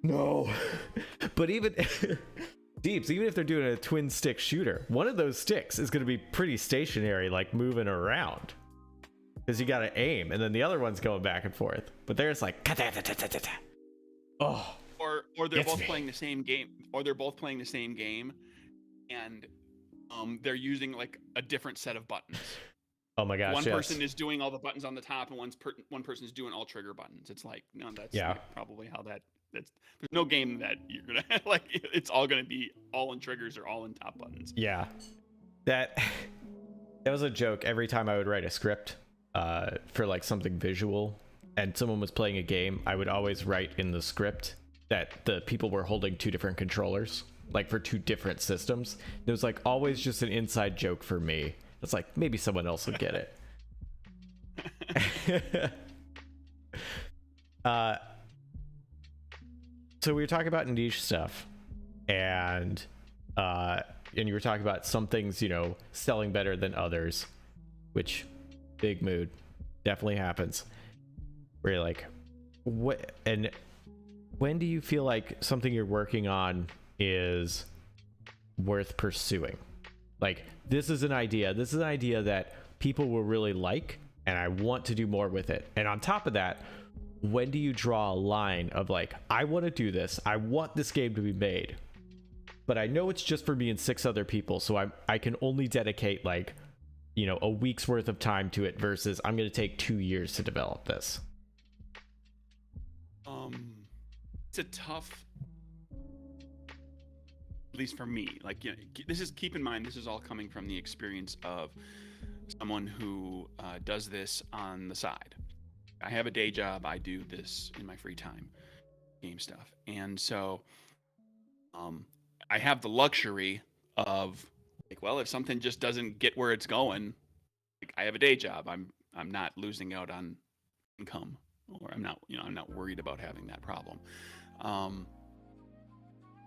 no. But even Deeps, even if they're doing a twin stick shooter, one of those sticks is going to be pretty stationary, like moving around, because you got to aim, and then the other one's going back and forth. But there's like, oh. Or they're both playing the same game, and they're using like a different set of buttons. Oh my gosh! One person is doing all the buttons on the top, and one person is doing all trigger buttons. It's like, no, that's like probably how that's. There's no game that you're gonna like. It's all gonna be all in triggers or all in top buttons. Yeah, that was a joke. Every time I would write a script for like something visual, and someone was playing a game, I would always write in the script that the people were holding two different controllers, like for two different systems. It was like always just an inside joke for me. It's like, maybe someone else would get it. So we were talking about niche stuff, and you were talking about some things, you know, selling better than others, which big mood definitely happens. Where you're like, what? And when do you feel like something you're working on is worth pursuing? Like, this is an idea that people will really like, and I want to do more with it. And on top of that, when do you draw a line of like, I want to do this, I want this game to be made, but I know it's just for me and 6 other people, so I can only dedicate, like, you know, a week's worth of time to it versus I'm going to take 2 years to develop this? It's a tough, at least for me, like, you know, keep in mind, this is all coming from the experience of someone who does this on the side. I have a day job. I do this in my free time, game stuff. And so I have the luxury of, like, well, if something just doesn't get where it's going, like, I have a day job. I'm not losing out on income, or I'm not worried about having that problem.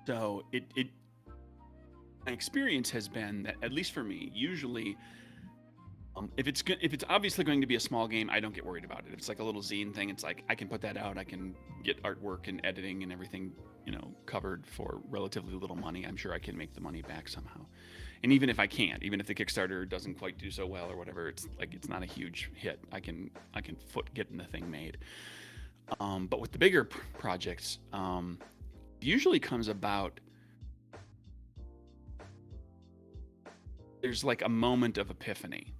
So my experience has been that, at least for me, usually, if it's obviously going to be a small game, I don't get worried about it. If it's like a little zine thing, it's like, I can put that out. I can get artwork and editing and everything, you know, covered for relatively little money. I'm sure I can make the money back somehow. And even if I can't, even if the Kickstarter doesn't quite do so well or whatever, it's like, it's not a huge hit. I can foot getting the thing made. But with the bigger projects, usually comes about, there's like a moment of epiphany.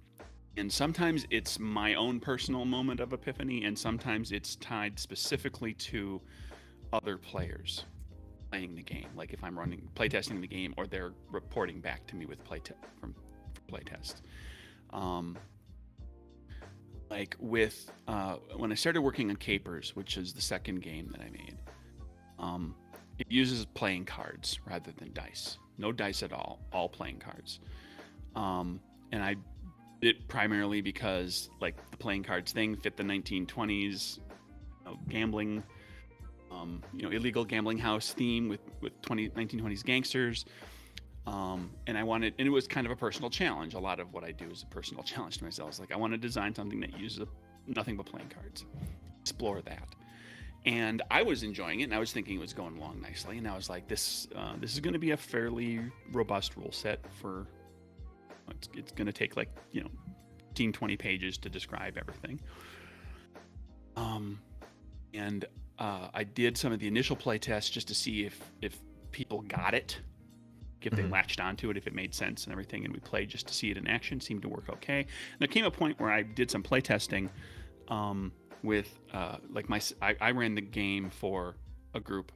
And sometimes it's my own personal moment of epiphany, and sometimes it's tied specifically to other players playing the game. Like if I'm playtesting the game, or they're reporting back to me with playtest. Like with when I started working on Capers, which is the second game that I made, it uses playing cards rather than dice. No dice at all playing cards. And I did it primarily because, like, the playing cards thing fit the 1920s, you know, gambling, illegal gambling house theme with 1920s gangsters. And it was kind of a personal challenge. A lot of what I do is a personal challenge to myself. It's like, I want to design something that uses nothing but playing cards. Explore that. And I was enjoying it, and I was thinking it was going along nicely. And I was like, this is going to be a fairly robust rule set for. It's going to take like 15, 20 pages to describe everything. And I did some of the initial play tests just to see if people got it, if they latched onto it, if it made sense and everything. And we played just to see it in action. Seemed to work okay. And there came a point where I did some play testing. With I ran the game for a group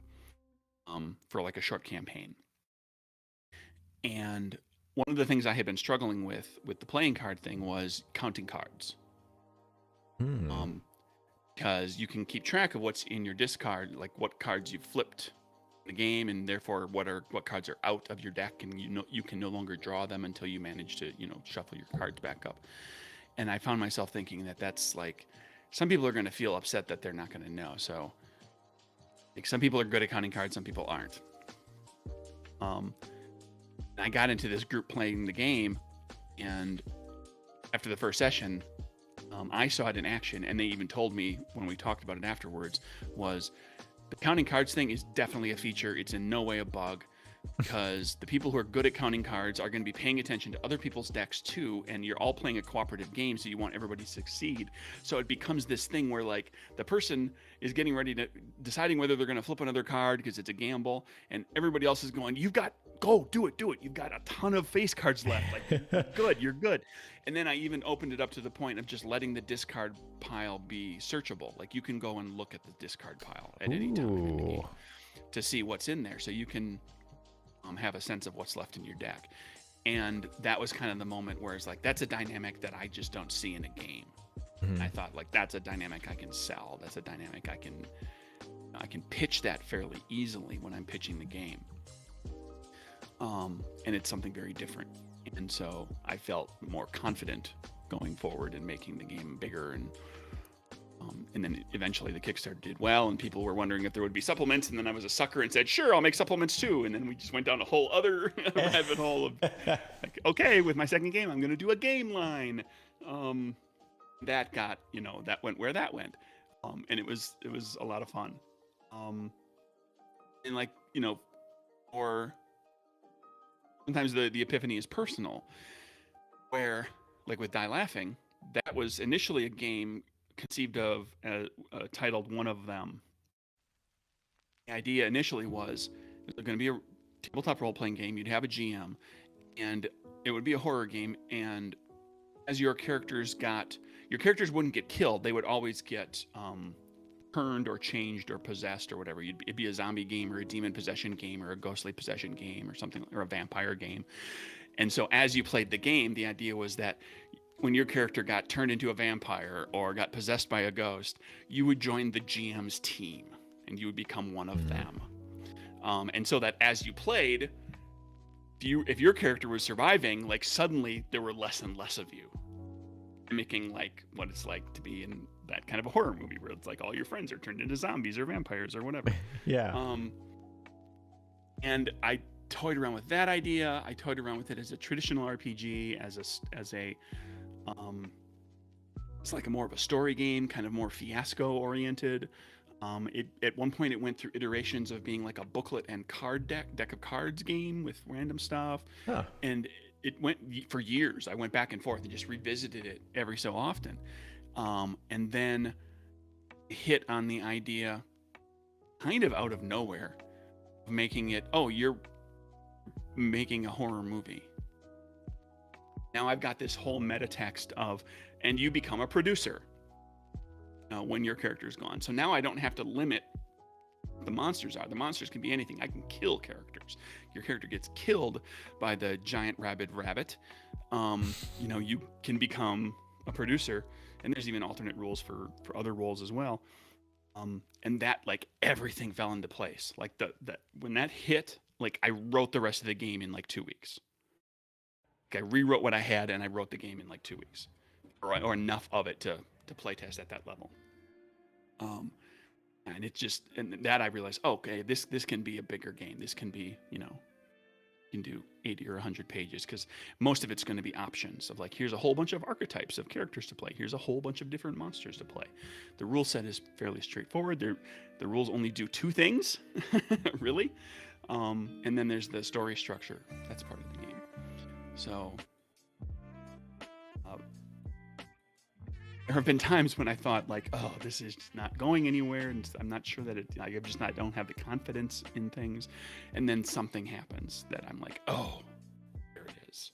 for like a short campaign, and one of the things I had been struggling with the playing card thing was counting cards. Because you can keep track of what's in your discard, like what cards you've flipped in the game, and therefore what cards are out of your deck, and you can no longer draw them until you manage to shuffle your cards back up. And I found myself thinking that's like, some people are going to feel upset that they're not going to know. So, like, some people are good at counting cards, some people aren't. I got into this group playing the game, and after the first session, I saw it in action, and they even told me when we talked about it afterwards, was the counting cards thing is definitely a feature. It's in no way a bug, because the people who are good at counting cards are going to be paying attention to other people's decks too, and you're all playing a cooperative game, so you want everybody to succeed. So it becomes this thing where, like, the person is getting ready to deciding whether they're going to flip another card because it's a gamble, and everybody else is going, go do it, you've got a ton of face cards left, like, you're good. And then I even opened it up to the point of just letting the discard pile be searchable. Like, you can go and look at the discard pile at any time in the game to see what's in there, so you can have a sense of what's left in your deck. And that was kind of the moment where it's like, that's a dynamic that I just don't see in a game. I thought, like, that's a dynamic I can sell. That's a dynamic I can pitch that fairly easily when I'm pitching the game. And it's something very different. And so I felt more confident going forward in making the game bigger. And then eventually the Kickstarter did well, and people were wondering if there would be supplements, and then I was a sucker and said, sure, I'll make supplements too. And then we just went down a whole other rabbit hole of, like, okay, with my second game, I'm going to do a game line. That got, that went where that went. And it was a lot of fun. And, like, or sometimes the epiphany is personal, where, like with Die Laughing, that was initially a game conceived of titled One of Them. The idea initially was going to be a tabletop role-playing game. You'd have a GM, and it would be a horror game. And as your characters wouldn't get killed. They would always get turned or changed or possessed or whatever. It'd be a zombie game or a demon possession game or a ghostly possession game or something, or a vampire game. And so as you played the game, the idea was that when your character got turned into a vampire or got possessed by a ghost, you would join the GM's team and you would become one of them. And so that as you played, if your character was surviving, like, suddenly there were less and less of you, mimicking like what it's like to be in that kind of a horror movie where it's like all your friends are turned into zombies or vampires or whatever. Yeah. And I toyed around with that idea. I toyed around with it as a traditional RPG, as a it's like a more of a story game, kind of more fiasco oriented. At one point it went through iterations of being like a booklet and deck of cards game with random stuff. And it went for years. I went back and forth and just revisited it every so often. And then hit on the idea, kind of out of nowhere, of making it, you're making a horror movie. Now I've got this whole meta text of, and you become a producer when your character's gone. So now I don't have to limit what the monsters are. The monsters can be anything. I can kill characters. Your character gets killed by the giant rabid rabbit. You can become a producer, and there's even alternate rules for other roles as well. And that, like, everything fell into place. Like when that hit, like, I wrote the rest of the game in like 2 weeks. Like, I rewrote what I had and I wrote the game in like 2 weeks, or enough of it to play test at that level. And that I realized, okay, this can be a bigger game. This can be, can do 80 or 100 pages, because most of it's going to be options of like, here's a whole bunch of archetypes of characters to play. Here's a whole bunch of different monsters to play. The rule set is fairly straightforward. The rules only do 2 things, really. And then there's the story structure. That's part of the game. So there have been times when I thought like, oh, this is just not going anywhere, and I'm not sure that I don't have the confidence in things, and then something happens that I'm like, oh, there it is.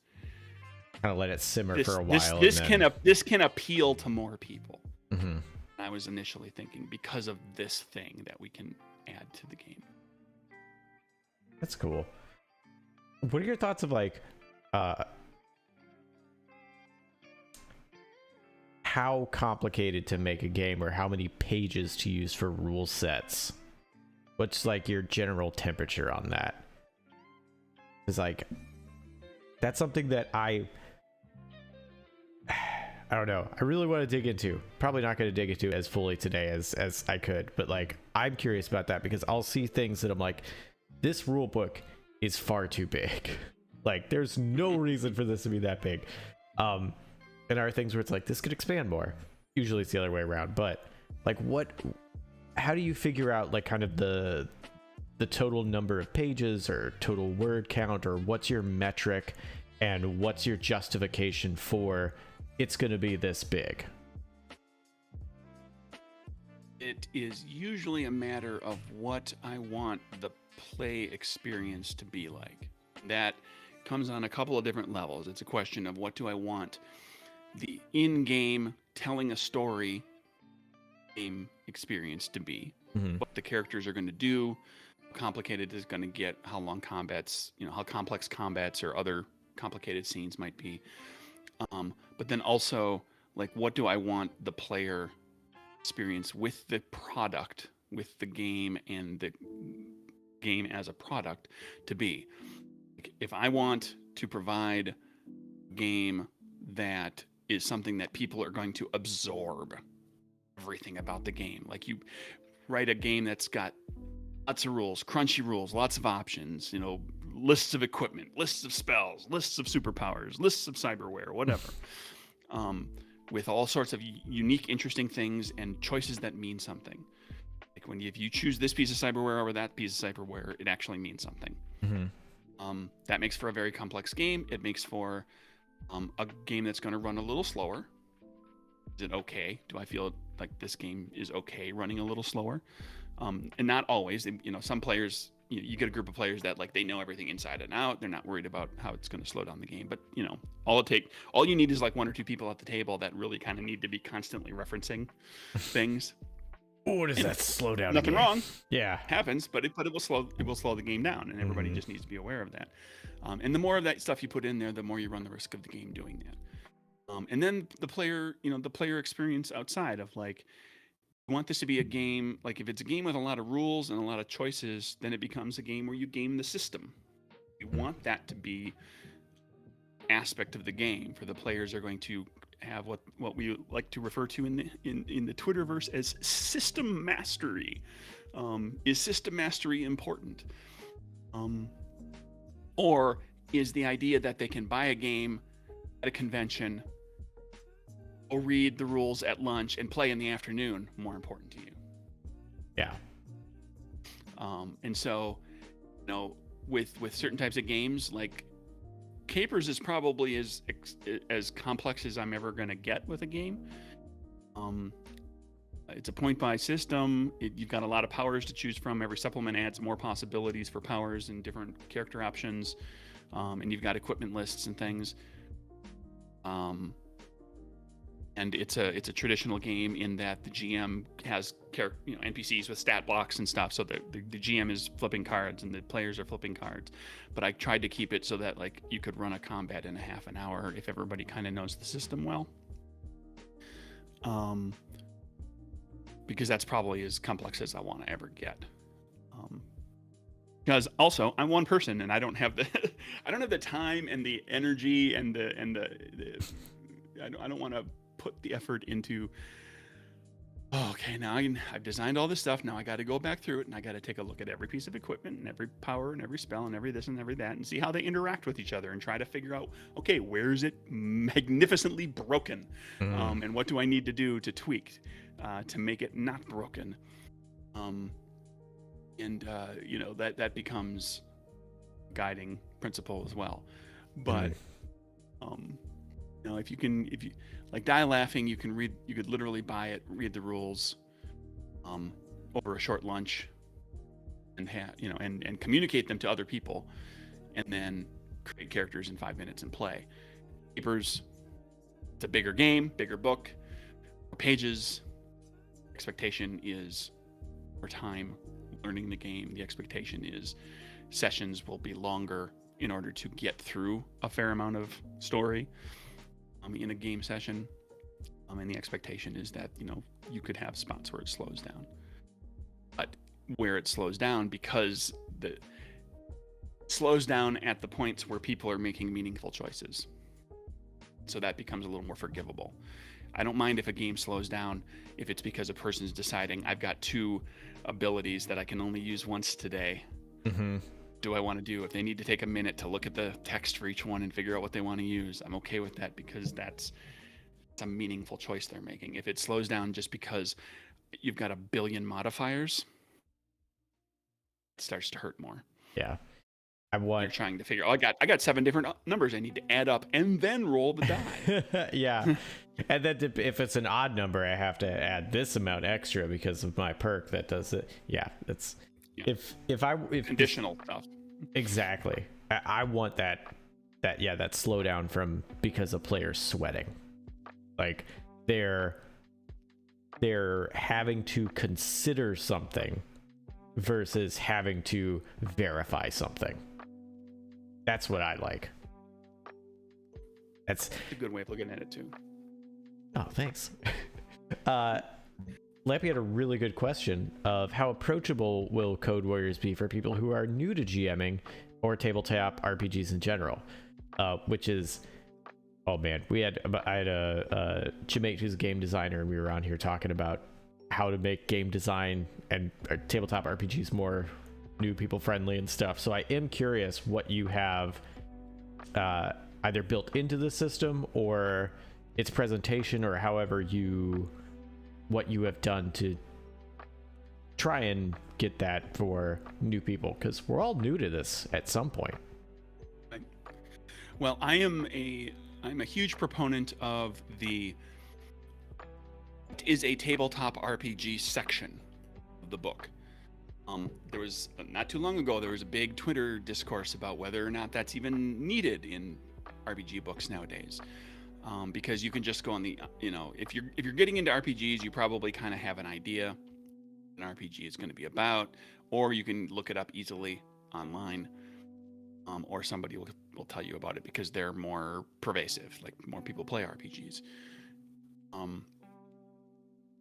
Kind of let it simmer for a while. This can appeal to more people. Mm-hmm. I was initially thinking because of this thing that we can add to the game. That's cool. What are your thoughts of like how complicated to make a game, or how many pages to use for rule sets? What's like your general temperature on that? It's like, that's something that I don't know. I really want to dig into. Probably not going to dig into as fully today as I could, but like, I'm curious about that because I'll see things that I'm like, this rule book is far too big. Like, there's no reason for this to be that big. And there are things where it's like, this could expand more. Usually it's the other way around, but like, how do you figure out like kind of the total number of pages or total word count, or what's your metric and what's your justification for it's going to be this big? It is usually a matter of what I want the play experience to be like. That comes on a couple of different levels. It's a question of, what do I want the in-game telling a story game experience to be? Mm-hmm. What the characters are going to do, how complicated is going to get, how long combats, how complex combats or other complicated scenes might be. But then also, like, what do I want the player experience with the product, with the game and the game as a product to be? If I want to provide a game that is something that people are going to absorb everything about the game, like you write a game that's got lots of rules, crunchy rules, lots of options, lists of equipment, lists of spells, lists of superpowers, lists of cyberware, whatever, with all sorts of unique, interesting things and choices that mean something. Like if you choose this piece of cyberware over that piece of cyberware, it actually means something. Mm-hmm. That makes for a very complex game. It makes for a game that's going to run a little slower. Is it okay? Do I feel like this game is okay running a little slower? And not always. Some players, you get a group of players that like they know everything inside and out. They're not worried about how it's going to slow down the game. But all you need is like 1 or 2 people at the table that really kind of need to be constantly referencing things. What does that slow down? Nothing wrong. Yeah, happens, but it will slow the game down, and everybody just needs to be aware of that. And the more of that stuff you put in there, the more you run the risk of the game doing that. And then the player experience outside of like, you want this to be a game, like if it's a game with a lot of rules and a lot of choices, then it becomes a game where you game the system. You want that to be aspect of the game, for the players are going to have what we like to refer to in the Twitterverse as system mastery. Is system mastery important? Or is the idea that they can buy a game at a convention or read the rules at lunch and play in the afternoon more important to you? Yeah. And so, with certain types of games, like Capers is probably as complex as I'm ever going to get with a game. It's a point-buy system. You've got a lot of powers to choose from. Every supplement adds more possibilities for powers and different character options. And you've got equipment lists and things. And it's a traditional game in that the GM has NPCs with stat blocks and stuff, so the GM is flipping cards and the players are flipping cards. But I tried to keep it so that like you could run a combat in a half an hour if everybody kind of knows the system well. Because that's probably as complex as I want to ever get. Because also I'm one person and I don't have the time and the energy and I don't want to put the effort into okay, now I've designed all this stuff. Now I got to go back through it, and I got to take a look at every piece of equipment and every power and every spell and every this and every that, and see how they interact with each other, and try to figure out, okay, where is it magnificently broken, and what do I need to do to tweak to make it not broken, and that becomes guiding principle as well. But if you like Die Laughing, you could literally buy it, read the rules over a short lunch, and and communicate them to other people, and then create characters in 5 minutes and play. Papers, it's a bigger game, bigger book, more pages. Expectation is more time learning the game. The expectation is sessions will be longer in order to get through a fair amount of story in a game session. And the expectation is that, you could have spots where it slows down. But where it slows down, because it slows down at the points where people are making meaningful choices. So that becomes a little more forgivable. I don't mind if a game slows down if it's because a person's deciding, I've got 2 abilities that I can only use once today. Do I want to do? If they need to take a minute to look at the text for each one and figure out what they want to use, I'm okay with that, because it's a meaningful choice they're making. If it slows down just because you've got a billion modifiers, it starts to hurt more. Yeah. You're trying to figure, I got 7 different numbers I need to add up and then roll the die. Yeah. And then if it's an odd number, I have to add this amount extra because of my perk that does it. Yeah, that's if conditional stuff. Exactly. I want that slowdown from because of players sweating. Like they're having to consider something versus having to verify something. That's what I like. That's a good way of looking at it too. Oh, thanks. Lappy had a really good question of how approachable will Code Warriors be for people who are new to GMing or tabletop RPGs in general, which is, oh man, I had a Jamaic who's a game designer, and we were on here talking about how to make game design and tabletop RPGs more new people friendly and stuff. So I am curious what you have either built into the system or its presentation, or however what you have done to try and get that for new people, because we're all new to this at some point. Well, I'm a huge proponent of it is a tabletop RPG section of the book. There was not too long ago, there was a big Twitter discourse about whether or not that's even needed in RPG books nowadays. Because you can just go on the, if you're getting into RPGs, you probably kind of have an idea what an RPG is going to be about, or you can look it up easily online, or somebody will tell you about it because they're more pervasive, like more people play RPGs.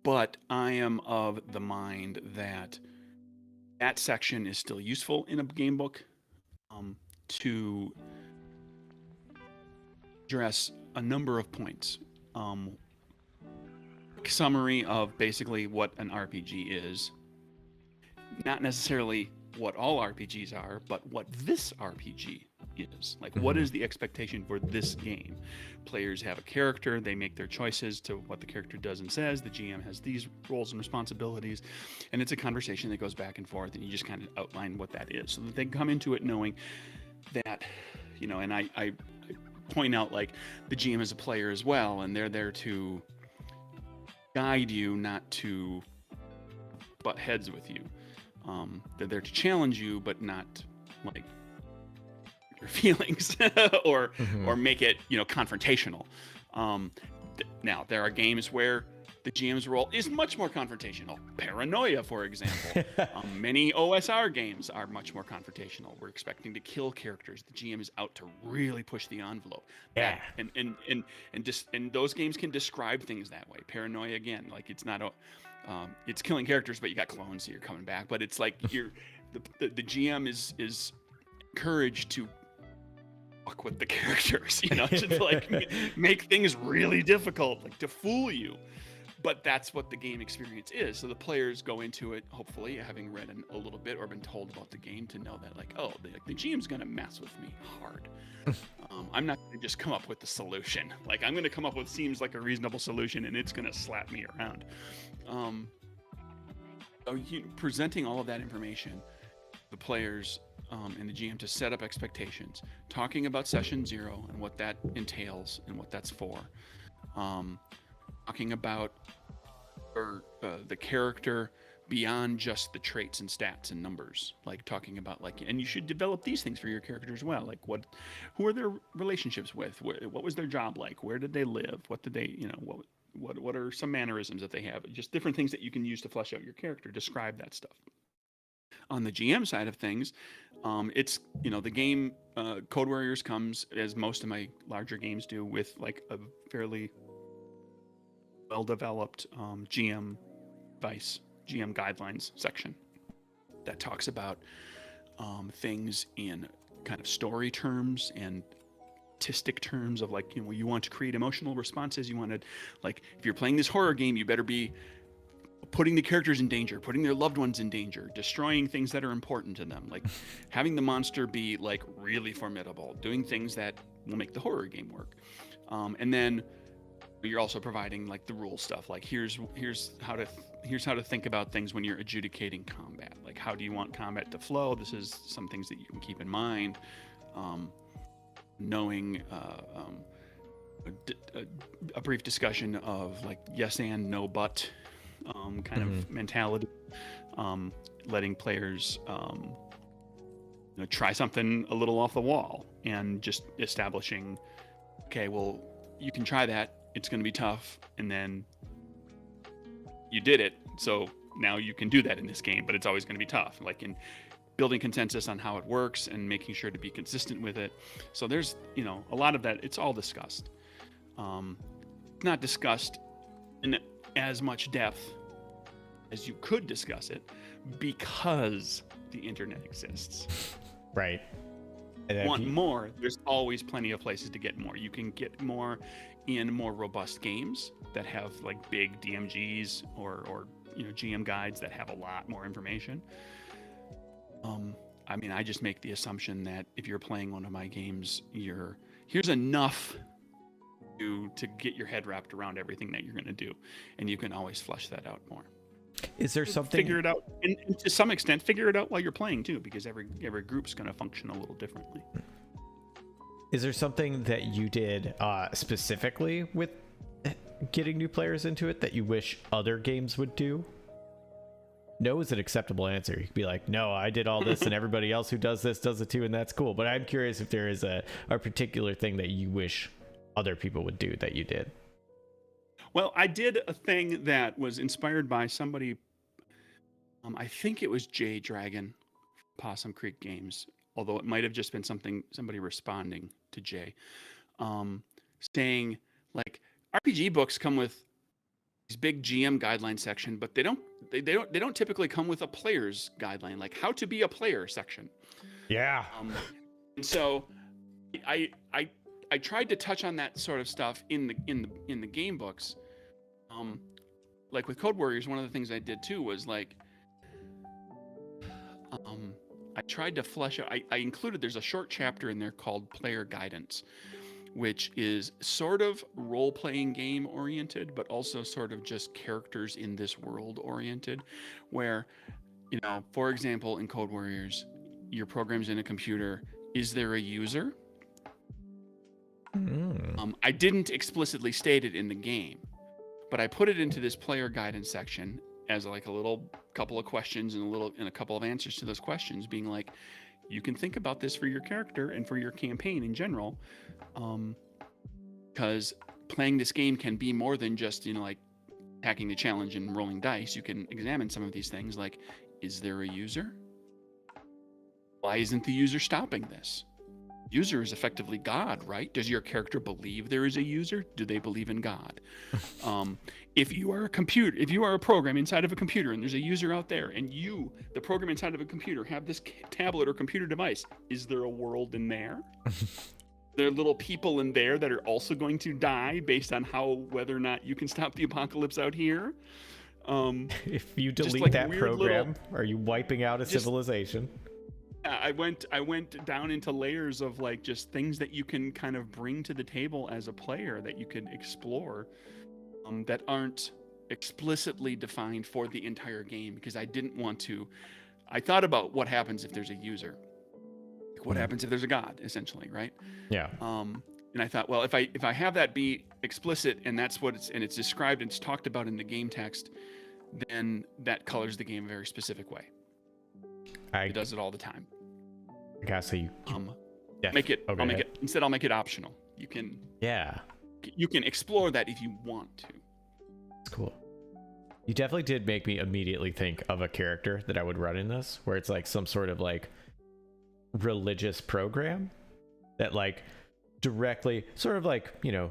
But I am of the mind that section is still useful in a game book to address a number of points. Summary of basically what an RPG is. Not necessarily what all RPGs are, but what this RPG is. Like, what is the expectation for this game? Players have a character, they make their choices to what the character does and says. The GM has these roles and responsibilities, and it's a conversation that goes back and forth, and you just kind of outline what that is so that they come into it knowing that, and I point out, like, the GM is a player as well, and they're there to guide you, not to butt heads with you. They're there to challenge you, but not like your feelings or make it confrontational. Now there are games where the GM's role is much more confrontational. Paranoia, for example. Many OSR games are much more confrontational. We're expecting to kill characters. The GM is out to really push the envelope. Yeah. And those games can describe things that way. Paranoia, again, like it's not it's killing characters, but you got clones, so you're coming back. But it's like the GM is encouraged to fuck with the characters, just like make things really difficult, like to fool you. but that's what the game experience is. So the players go into it, hopefully, having read a little bit or been told about the game, to know that, like, oh, the GM's going to mess with me hard. I'm not going to just come up with the solution. Like, I'm going to come up with seems like a reasonable solution, and it's going to slap me around. Presenting all of that information, the players and the GM, to set up expectations, talking about session 0 and what that entails and what that's for, talking about the character beyond just the traits and stats and numbers, like talking about, like, and you should develop these things for your character as well, like who are their relationships with, what was their job like, where did they live, what did they, what are some mannerisms that they have, just different things that you can use to flesh out your character, describe that stuff. On the GM side of things, it's, the game, Code Warriors comes, as most of my larger games do, with like a fairly well-developed GM guidelines section that talks about things in kind of story terms and artistic terms of, like, you want to create emotional responses. You want to, like, if you're playing this horror game, you better be putting the characters in danger, putting their loved ones in danger, destroying things that are important to them, like having the monster be like really formidable, doing things that will make the horror game work. And then you're also providing like the rule stuff, like here's how to think about things when you're adjudicating combat, like how do you want combat to flow, this is some things that you can keep in mind. Knowing a brief discussion of like yes and no but kind of mentality, letting players try something a little off the wall, and just establishing, okay, well, you can try that, it's going to be tough, and then you did it, so now you can do that in this game, but it's always going to be tough, like in building consensus on how it works and making sure to be consistent with it. So there's a lot of that, it's all discussed, not discussed in as much depth as you could discuss it, because the internet exists. Right. Want more, there's always plenty of places to get more. You can get more in more robust games that have like big DMGs or GM guides that have a lot more information. I just make the assumption that if you're playing one of my games, here's enough to get your head wrapped around everything that you're going to do, and you can always flesh that out more. Is there something, figure it out, and to some extent figure it out while you're playing too, because every group's going to function a little differently. Is there something that you did specifically with getting new players into it that you wish other games would do? No is an acceptable answer. You could be like, no, I did all this and everybody else who does this does it too, and that's cool. But I'm curious if there is a particular thing that you wish other people would do that you did. Well, I did a thing that was inspired by somebody, I think it was Jay Dragon, Possum Creek Games, although it might have just been somebody responding to Jay, saying like RPG books come with these big GM guideline section, but they don't typically come with a player's guideline, like how to be a player section. Yeah. And so I tried to touch on that sort of stuff in the game books. Like with Code Warriors, one of the things I did too was like, I tried to flesh out, I included, there's a short chapter in there called Player Guidance, which is sort of role-playing game oriented, but also sort of just characters in this world oriented, where, for example, in Code Warriors, your program's in a computer. Is there a user? I didn't explicitly state it in the game, but I put it into this player guidance section as like a little couple of questions and a couple of answers to those questions, being like, you can think about this for your character and for your campaign in general, because playing this game can be more than just like hacking the challenge and rolling dice. You can examine some of these things, like, is there a user? Why isn't the user stopping this? User is effectively God, right? Does your character believe there is a user? Do they believe in God? If you are a program inside of a computer and there's a user out there, and you, the program inside of a computer, have this tablet or computer device, is there a world in there? there are little people in there that are also going to die based on whether or not you can stop the apocalypse out here. If you just delete like that weird program, are you wiping out a just- civilization? I went down into layers of like just things that you can kind of bring to the table as a player that you can explore, that aren't explicitly defined for the entire game, because I didn't want to. I thought about what happens if there's a user. Like what happens if there's a god, essentially, right? Yeah. And I thought, well, if I have that be explicit and that's what it's described and it's talked about in the game text, then that colors the game a very specific way. It does it all the time. I gotta say, I'll make it instead. I'll make it optional. You can explore that if you want to. It's cool. You definitely did make me immediately think of a character that I would run in this, where it's like some sort of like religious program that like directly sort of like, you know,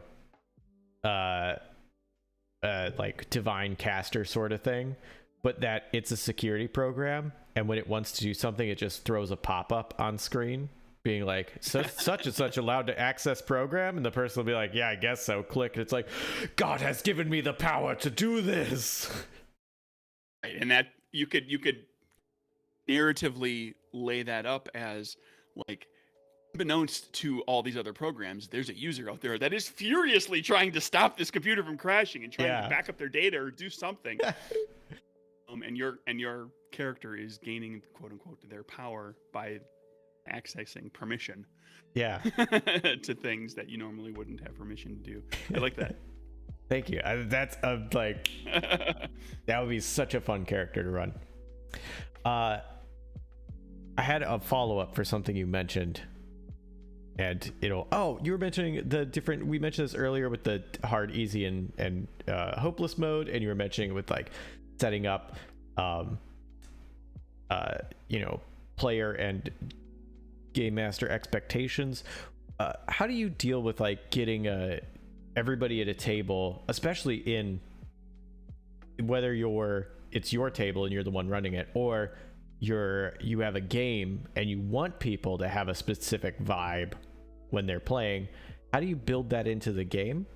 like divine caster sort of thing, but that it's a security program, and when it wants to do something, it just throws a pop-up on screen being like, such and such allowed to access program, and the person will be like, yeah, I guess so, click, and it's like, God has given me the power to do this. Right, and that you could narratively lay that up as like, unbeknownst to all these other programs, there's a user out there that is furiously trying to stop this computer from crashing and trying to back up their data or do something. And your character is gaining, quote unquote, their power by accessing permission. Yeah. To things that you normally wouldn't have permission to do. I like that. Thank you. That's like that would be such a fun character to run. I had a follow-up for something you mentioned. And you were mentioning the different, we mentioned this earlier with the hard, easy, and hopeless mode, and you were mentioning with like setting up player and game master expectations. How do you deal with like getting everybody at a table, especially in whether it's your table and you're the one running it, or you have a game and you want people to have a specific vibe when they're playing? How do you build that into the game?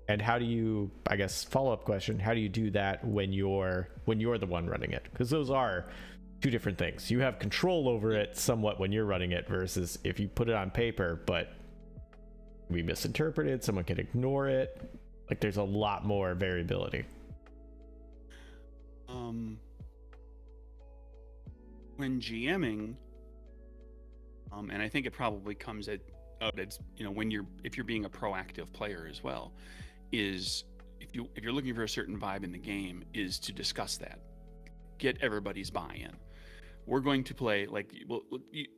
And how do you, I guess, follow-up question, how do you do that when you're the one running it? Because those are two different things. You have control over it somewhat when you're running it versus if you put it on paper, but we misinterpreted, someone can ignore it. Like there's a lot more variability. When GMing, and I think it probably comes out as, if you're being a proactive player as well, is if you're looking for a certain vibe in the game, is to discuss that, get everybody's buy-in. We're going to play, like, we'll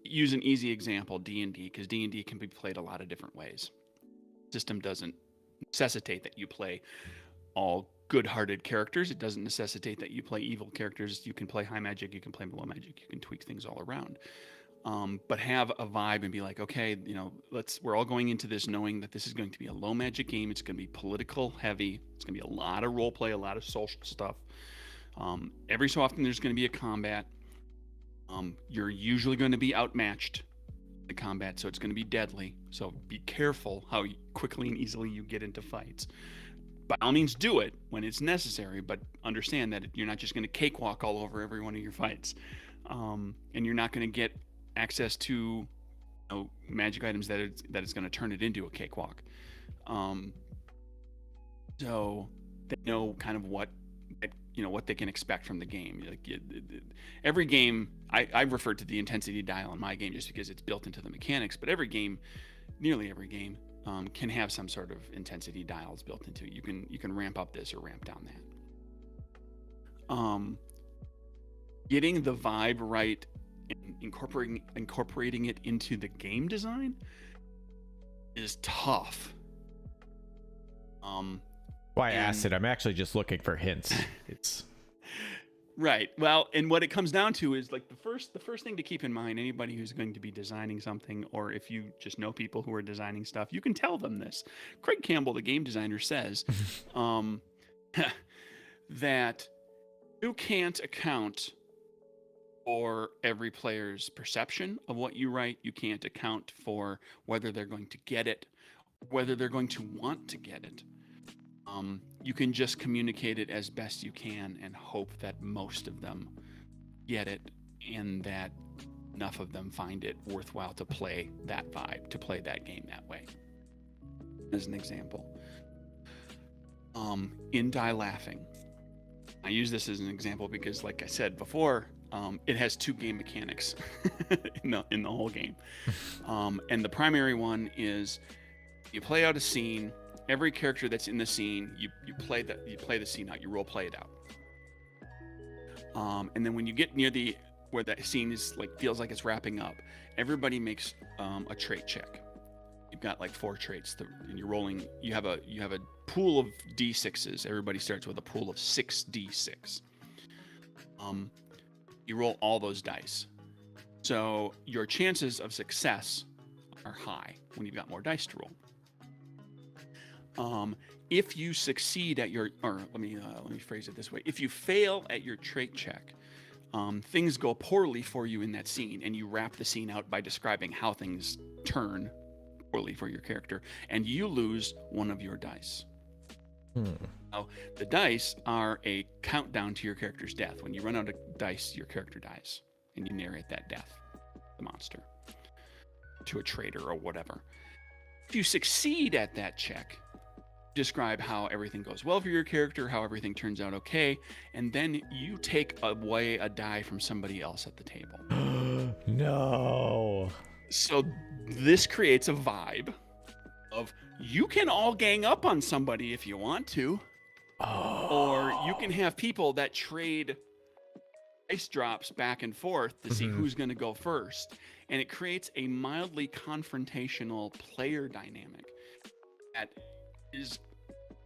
use an easy example, D&D, because D&D can be played a lot of different ways. System doesn't necessitate that you play all good-hearted characters. It doesn't necessitate that you play evil characters. You can play high magic, you can play low magic, you can tweak things all around. But have a vibe and be like, okay, we're all going into this knowing that this is going to be a low magic game. It's going to be political heavy. It's going to be a lot of role play, a lot of social stuff. Every so often there's going to be a combat. You're usually going to be outmatched in the combat, so it's going to be deadly. So be careful how quickly and easily you get into fights. By all means, do it when it's necessary, but understand that you're not just going to cakewalk all over every one of your fights, and you're not going to get access to magic items that is going to turn it into a cakewalk. So they know kind of what they can expect from the game. Like every game, I refer to the intensity dial in my game just because it's built into the mechanics, but nearly every game can have some sort of intensity dials built into it. You can ramp up this or ramp down that. Getting the vibe right and incorporating it into the game design is tough. Why I asked it? I'm actually just looking for hints. It's right. Well, and what it comes down to is like the first thing to keep in mind, anybody who's going to be designing something, or if you just know people who are designing stuff, you can tell them this. Craig Campbell, the game designer, says that you can't account for every player's perception of what you write. You can't account for whether they're going to get it, whether they're going to want to get it. You can just communicate it as best you can and hope that most of them get it and that enough of them find it worthwhile to play that vibe, to play that game that way. As an example, in Die Laughing, I use this as an example because, like I said before, it has 2 game mechanics in the whole game. And the primary one is you play out a scene. Every character that's in the scene, you play the scene out. You role play it out. And then when you get near where that scene is feels like it's wrapping up, everybody makes a trait check. You've got 4 traits, and you're rolling. You have a pool of d6s. Everybody starts with a pool of 6 d6. You roll all those dice, so your chances of success are high when you've got more dice to roll. If you succeed at let me phrase it this way: if you fail at your trait check, things go poorly for you in that scene, and you wrap the scene out by describing how things turn poorly for your character, and you lose 1 of your dice. Now, the dice are a countdown to your character's death. When you run out of dice, your character dies, and you narrate that death, the monster, to a traitor or whatever. If you succeed at that check, describe how everything goes well for your character, how everything turns out okay, and then you take away a die from somebody else at the table. No. So this creates a vibe of you can all gang up on somebody if you want to, or you can have people that trade dice drops back and forth to see who's going to go first, and it creates a mildly confrontational player dynamic that is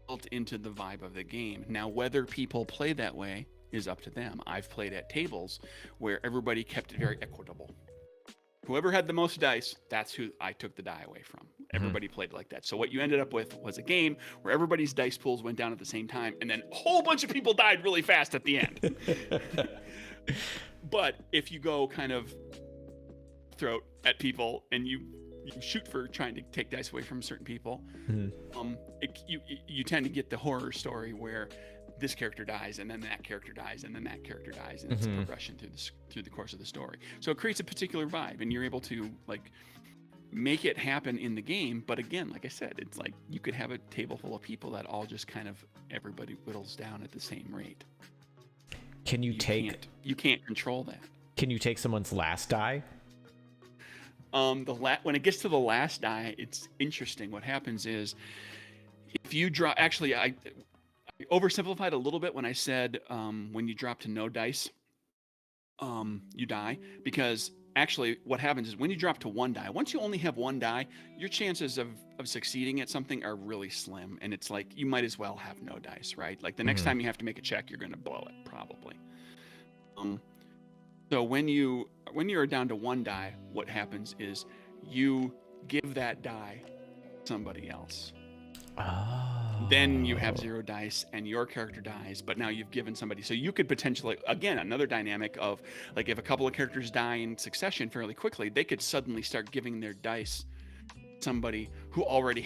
built into the vibe of the game. Now, whether people play that way is up to them. I've played at tables where everybody kept it very equitable. Whoever had the most dice, that's who I took the die away from. Everybody played like that. So what you ended up with was a game where everybody's dice pools went down at the same time, and then a whole bunch of people died really fast at the end. But if you go kind of throat at people and you shoot for trying to take dice away from certain people, you tend to get the horror story where this character dies, and then that character dies, and then that character dies, and it's a progression through the course of the story. So it creates a particular vibe, and you're able to make it happen in the game. But again, like I said, it's you could have a table full of people that all just kind of everybody whittles down at the same rate. You can't control that. Can you take someone's last die? When it gets to the last die, it's interesting. What happens is if you drop. Actually, I oversimplified a little bit when I said when you drop to no dice, you die, because actually what happens is when you drop to 1 die, once you only have 1 die, your chances of succeeding at something are really slim, and it's you might as well have no dice, right? The next time you have to make a check, you're going to blow it probably. So when you are down to 1 die, what happens is you give that die to somebody else. Then you have 0 dice and your character dies, but now you've given somebody. So you could potentially, again, another dynamic of if a couple of characters die in succession fairly quickly, they could suddenly start giving their dice to somebody who already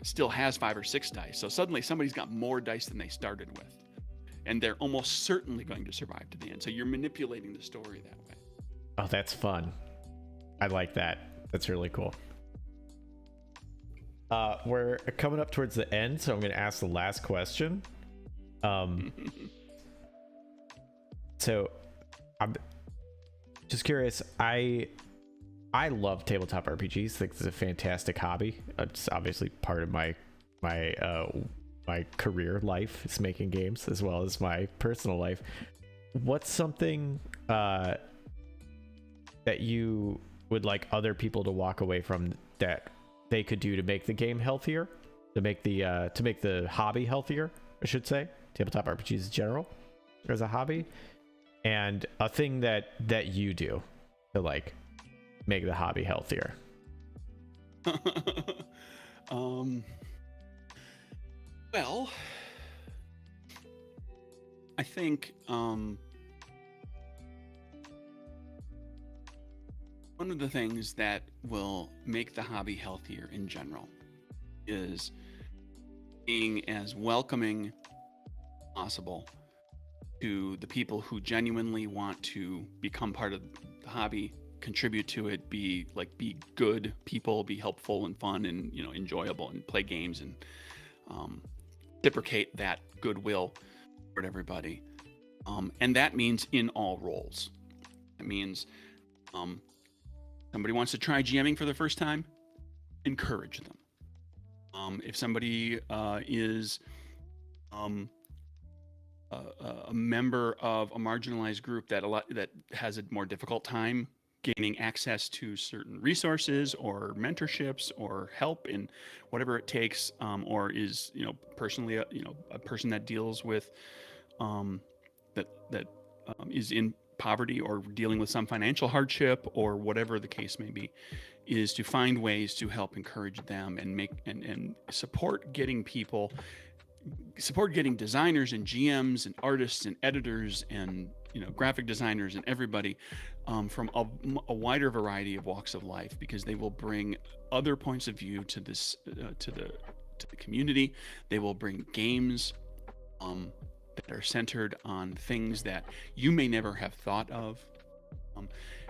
still has 5 or 6 dice. So suddenly somebody's got more dice than they started with, and they're almost certainly going to survive to the end. So you're manipulating the story that way. Oh, that's fun. I like that. That's really cool. We're coming up towards the end, so I'm going to ask the last question. So I'm just curious. I love tabletop RPGs. I think it's a fantastic hobby. It's obviously part of my career life is making games, as well as my personal life. What's something that you would like other people to walk away from that they could do to make the game healthier, to make the hobby healthier, I should say, tabletop RPGs in general as a hobby, and a thing that you do to make the hobby healthier? Well, I think one of the things that will make the hobby healthier in general is being as welcoming as possible to the people who genuinely want to become part of the hobby, contribute to it, be good people, be helpful and fun and enjoyable, and play games and reciprocate that goodwill toward everybody. And that means in all roles. It means somebody wants to try GMing for the first time, encourage them. If somebody is a member of a marginalized group that has a more difficult time gaining access to certain resources or mentorships or help in whatever it takes, or is personally a person that deals with that is in poverty or dealing with some financial hardship or whatever the case may be, is to find ways to help encourage them and make and support getting designers and GMs and artists and editors and graphic designers and everybody from a wider variety of walks of life, because they will bring other points of view to this to the community. They will bring games that are centered on things that you may never have thought of.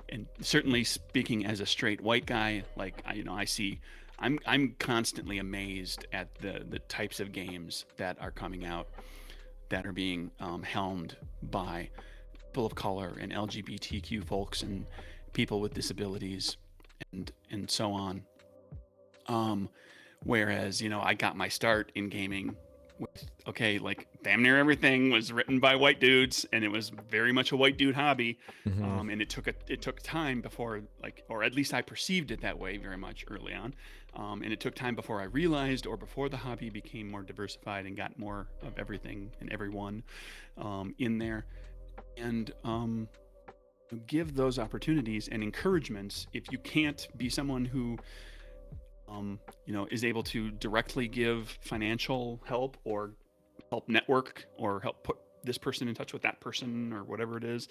And certainly, speaking as a straight white guy, I see, I'm constantly amazed at the types of games that are coming out that are being helmed by people of color and LGBTQ folks and people with disabilities and so on. Whereas, I got my start in gaming with, damn near everything was written by white dudes, and it was very much a white dude hobby. Mm-hmm. And it took time before, or at least I perceived it that way very much early on. And it took time before I realized, or before the hobby became more diversified and got more of everything and everyone in there. And give those opportunities and encouragements. If you can't be someone who is able to directly give financial help or help network or help put this person in touch with that person or whatever it is,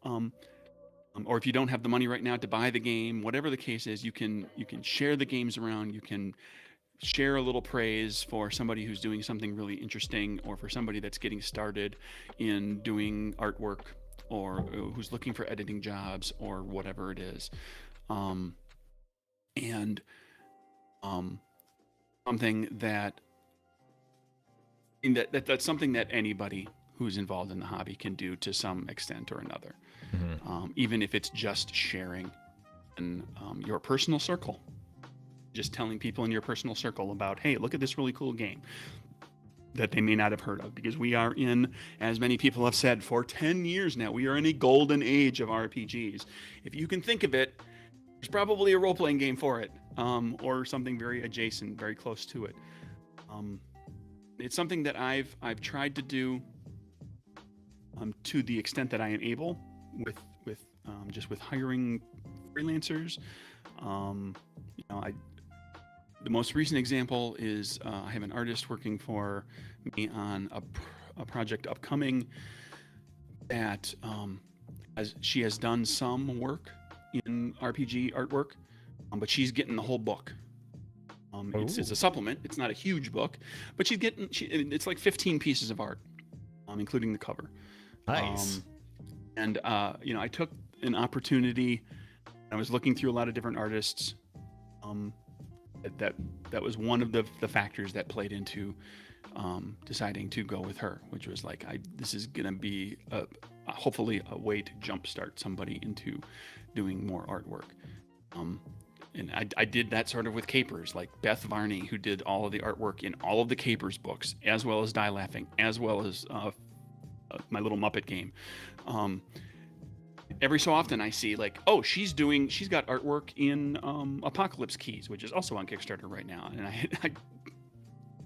or if you don't have the money right now to buy the game, whatever the case is, you can share the games around. You can share a little praise for somebody who's doing something really interesting, or for somebody that's getting started in doing artwork, or who's looking for editing jobs, or whatever it is. Something that's something that anybody who's involved in the hobby can do to some extent or another. Mm-hmm. Even if it's just sharing in your personal circle, just telling people in your personal circle about, hey, look at this really cool game that they may not have heard of, because we are in, as many people have said, for 10 years now, we are in a golden age of RPGs. If you can think of it, there's probably a role-playing game for it, or something very adjacent, very close to it. It's something that I've tried to do to the extent that I am able, with hiring freelancers. The most recent example is I have an artist working for me on a project upcoming that she has done some work in RPG artwork, but she's getting the whole book. It's a supplement. It's not a huge book, but it's like 15 pieces of art, including the cover. Nice. I took an opportunity. I was looking through a lot of different artists. That was one of the factors that played into deciding to go with her, which was this is gonna be hopefully a way to jumpstart somebody into doing more artwork. And I did that sort of with Capers, like Beth Varney, who did all of the artwork in all of the Capers books, as well as Die Laughing, as well as my little Muppet game. Every so often I see she's got artwork in Apocalypse Keys, which is also on Kickstarter right now. And I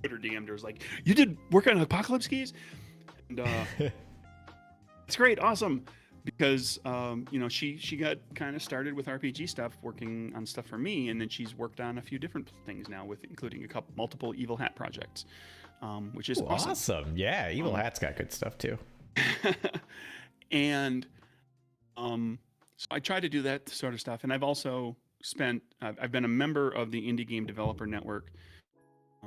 Twitter DM'd her, was like, you did work on Apocalypse Keys? And it's great, awesome. Because she got kind of started with RPG stuff, working on stuff for me, and then she's worked on a few different things now, including multiple Evil Hat projects, which is awesome. Awesome, yeah. Evil Hat's got good stuff too. And So I try to do that sort of stuff, and I've also I've been a member of the Indie Game Developer Network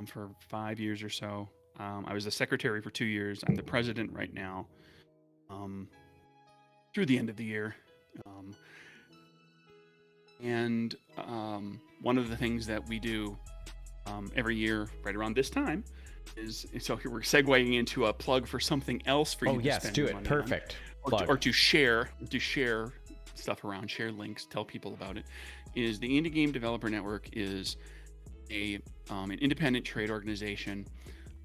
for 5 years or so. I was the secretary for 2 years. I'm the president right now, through the end of the year. And one of the things that we do every year, right around this time, is so here we're segueing into a plug for something else for you. Oh to yes, spend do your it. money Perfect. on, or to share stuff around, share links, tell people about it. Is the Indie Game Developer Network is an independent trade organization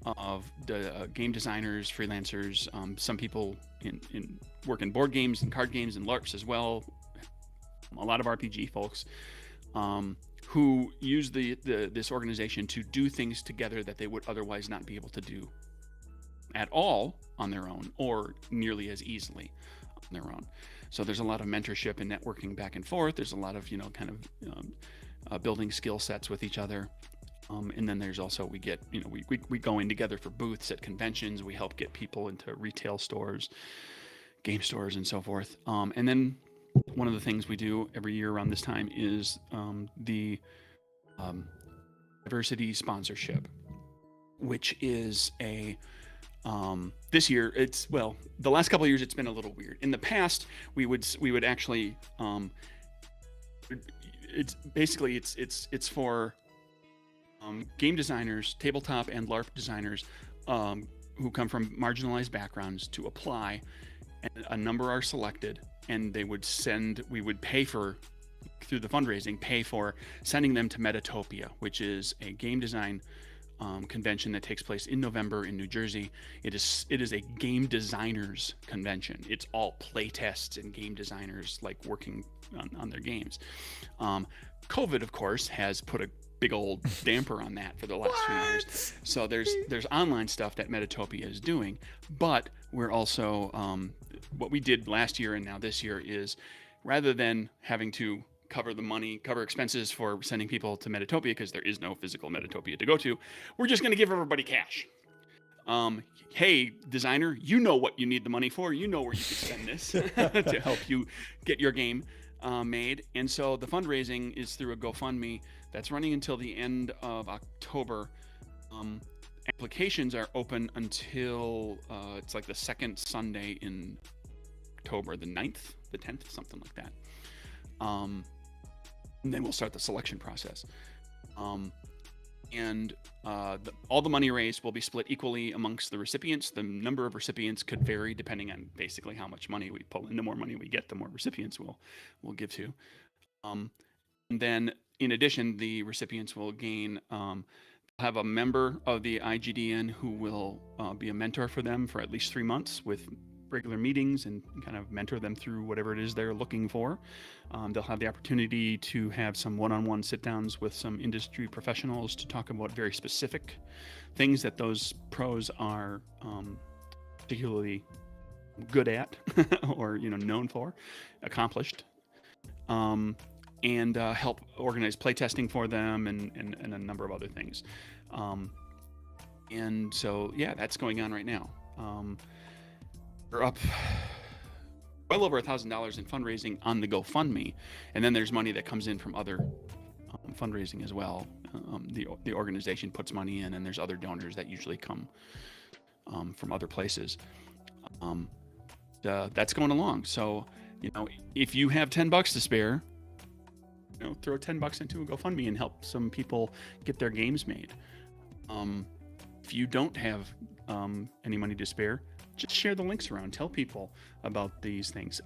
of the game designers, freelancers, some people in work in board games and card games and LARPs as well, a lot of RPG folks, who use this organization to do things together that they would otherwise not be able to do at all on their own, or nearly as easily on their own. So there's a lot of mentorship and networking back and forth. There's a lot of building skill sets with each other. And then there's also, we get, we go in together for booths at conventions. We help get people into retail stores, game stores, and so forth. And then one of the things we do every year around this time is the diversity sponsorship, which is this year the last couple of years it's been a little weird. In the past, we would actually it's for game designers, tabletop and LARP designers, who come from marginalized backgrounds to apply, and a number are selected, and we would pay for, through the fundraising, pay for sending them to Metatopia, which is a game design convention that takes place in November in New Jersey. It is a game designers convention. It's all play tests and game designers like working on their games. COVID, of course, has put a big old damper on that for the last few years. So there's online stuff that Metatopia is doing, but we're also what we did last year and now this year is, rather than having to cover expenses for sending people to Metatopia, because there is no physical Metatopia to go to, we're just going to give everybody cash. Hey, designer, you know what you need the money for. You know where you can spend this to help you get your game made. And so the fundraising is through a GoFundMe that's running until the end of October. Applications are open until it's like the second Sunday in October, the 9th, the 10th, something like that. And then we'll start the selection process. And all the money raised will be split equally amongst the recipients. The number of recipients could vary depending on basically how much money we pull in. The more money we get, the more recipients we'll give to. And then, in addition, the recipients will gain have a member of the IGDN who will be a mentor for them for at least 3 months with regular meetings and kind of mentor them through whatever it is they're looking for. They'll have the opportunity to have some one-on-one sit-downs with some industry professionals to talk about very specific things that those pros are particularly good at or known for, accomplished, and help organize playtesting for them and a number of other things. And so, yeah, that's going on right now. We're up well over $1,000 in fundraising on the GoFundMe, and then there's money that comes in from other fundraising as well. The organization puts money in, and there's other donors that usually come from other places. That's going along. So, if you have $10 to spare, throw $10 into a GoFundMe and help some people get their games made. If you don't have any money to spare, just share the links around. Tell people about these things.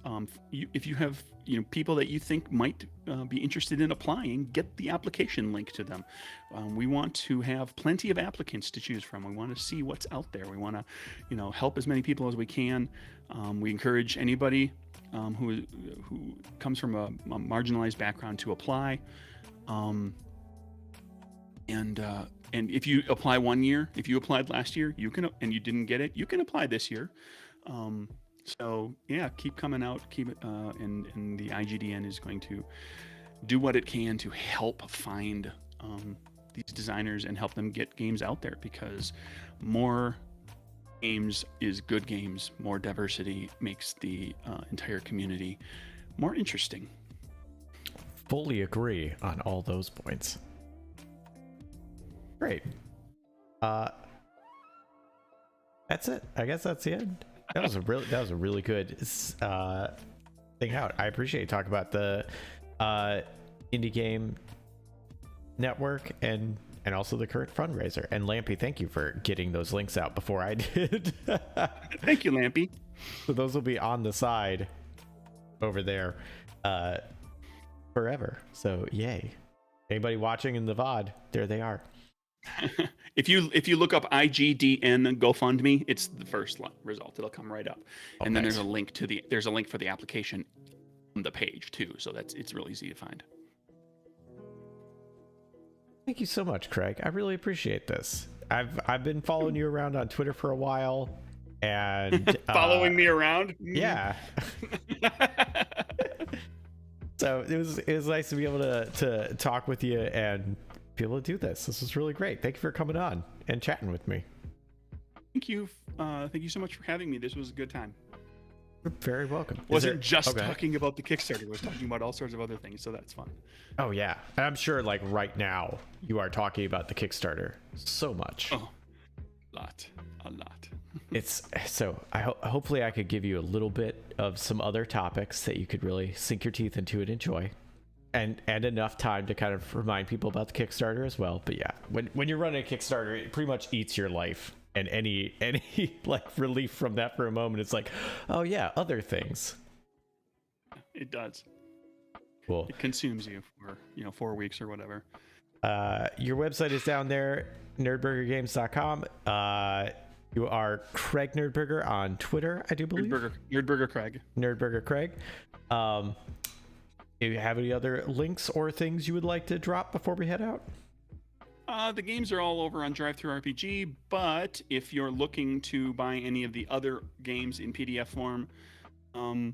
If you have people that you think might be interested in applying, get the application link to them. We want to have plenty of applicants to choose from. We want to see what's out there. We want to help as many people as we can. We encourage anybody who comes from a marginalized background to apply. And if you apply one year, if you applied last year, you can, and you didn't get it, you can apply this year. So yeah, keep coming out, and the IGDN is going to do what it can to help find these designers and help them get games out there, because more games is good games. More diversity makes the entire community more interesting. Fully agree on all those points. Great. That's it. I guess that's the end. That was a really good thing out. I appreciate you talking about the indie game network and also the current fundraiser. And Lampy, thank you for getting those links out before I did. Thank you, Lampy. So those will be on the side over there forever. So yay. Anybody watching in the VOD, there they are. If you look up IGDN GoFundMe, it's the first result. It'll come right up. Oh, and then nice. there's a link for the application on the page too. So it's really easy to find. Thank you so much, Craig. I really appreciate this. I've been following you around on Twitter for a while, and following me around. Yeah. So it was nice to be able to talk with you and be able to do this. This was really great. Thank you for coming on and chatting with me. Thank you so much for having me. This was a good time. You're very welcome. Wasn't just talking about the Kickstarter. I was talking about all sorts of other things, so that's fun. Oh yeah, and I'm sure like right now you are talking about the Kickstarter so much. Oh, a lot. It's so hopefully I could give you a little bit of some other topics that you could really sink your teeth into and enjoy, and enough time to kind of remind people about the Kickstarter as well. But yeah, when you're running a Kickstarter, it pretty much eats your life. And any like relief from that for a moment, it's like, oh yeah, other things. It does. Cool. It consumes you for 4 weeks or whatever. Your website is down there, nerdburgergames.com. You are Craig Nerdburger on Twitter, I do believe. Nerdburger Craig. Nerdburger Craig. Do you have any other links or things you would like to drop before we head out? The games are all over on DriveThruRPG, but if you're looking to buy any of the other games in PDF form, go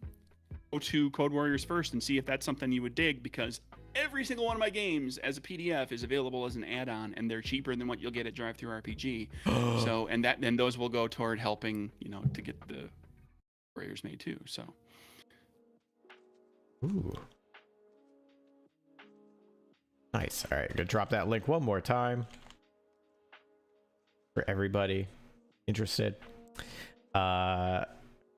to Code Warriors first and see if that's something you would dig, because every single one of my games as a PDF is available as an add-on, and they're cheaper than what you'll get at DriveThruRPG. So, and those will go toward helping, to get the Warriors made too. So. Ooh. Nice. All right, I'm gonna drop that link one more time for everybody interested. Cool.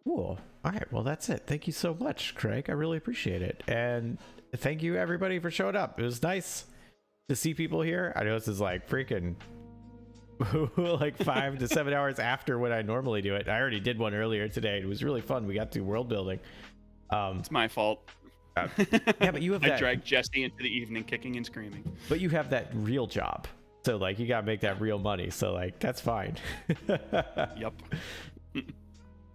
All right, well that's it. Thank you so much, Craig. I really appreciate it, and thank you everybody for showing up. It was nice to see people here. I know this is like freaking like 5 to 7 hours after when I normally do it. I already did one earlier today. It was really fun. We got to world building. It's my fault. Yeah, but you have I dragged Jesse into the evening kicking and screaming. But you have that real job, so like you gotta make that real money, so like that's fine. Yep.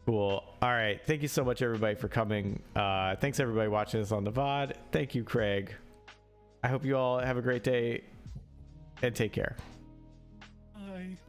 Cool. All right, thank you so much everybody for coming. Thanks everybody watching this on the VOD. Thank you, Craig. I hope you all have a great day and take care.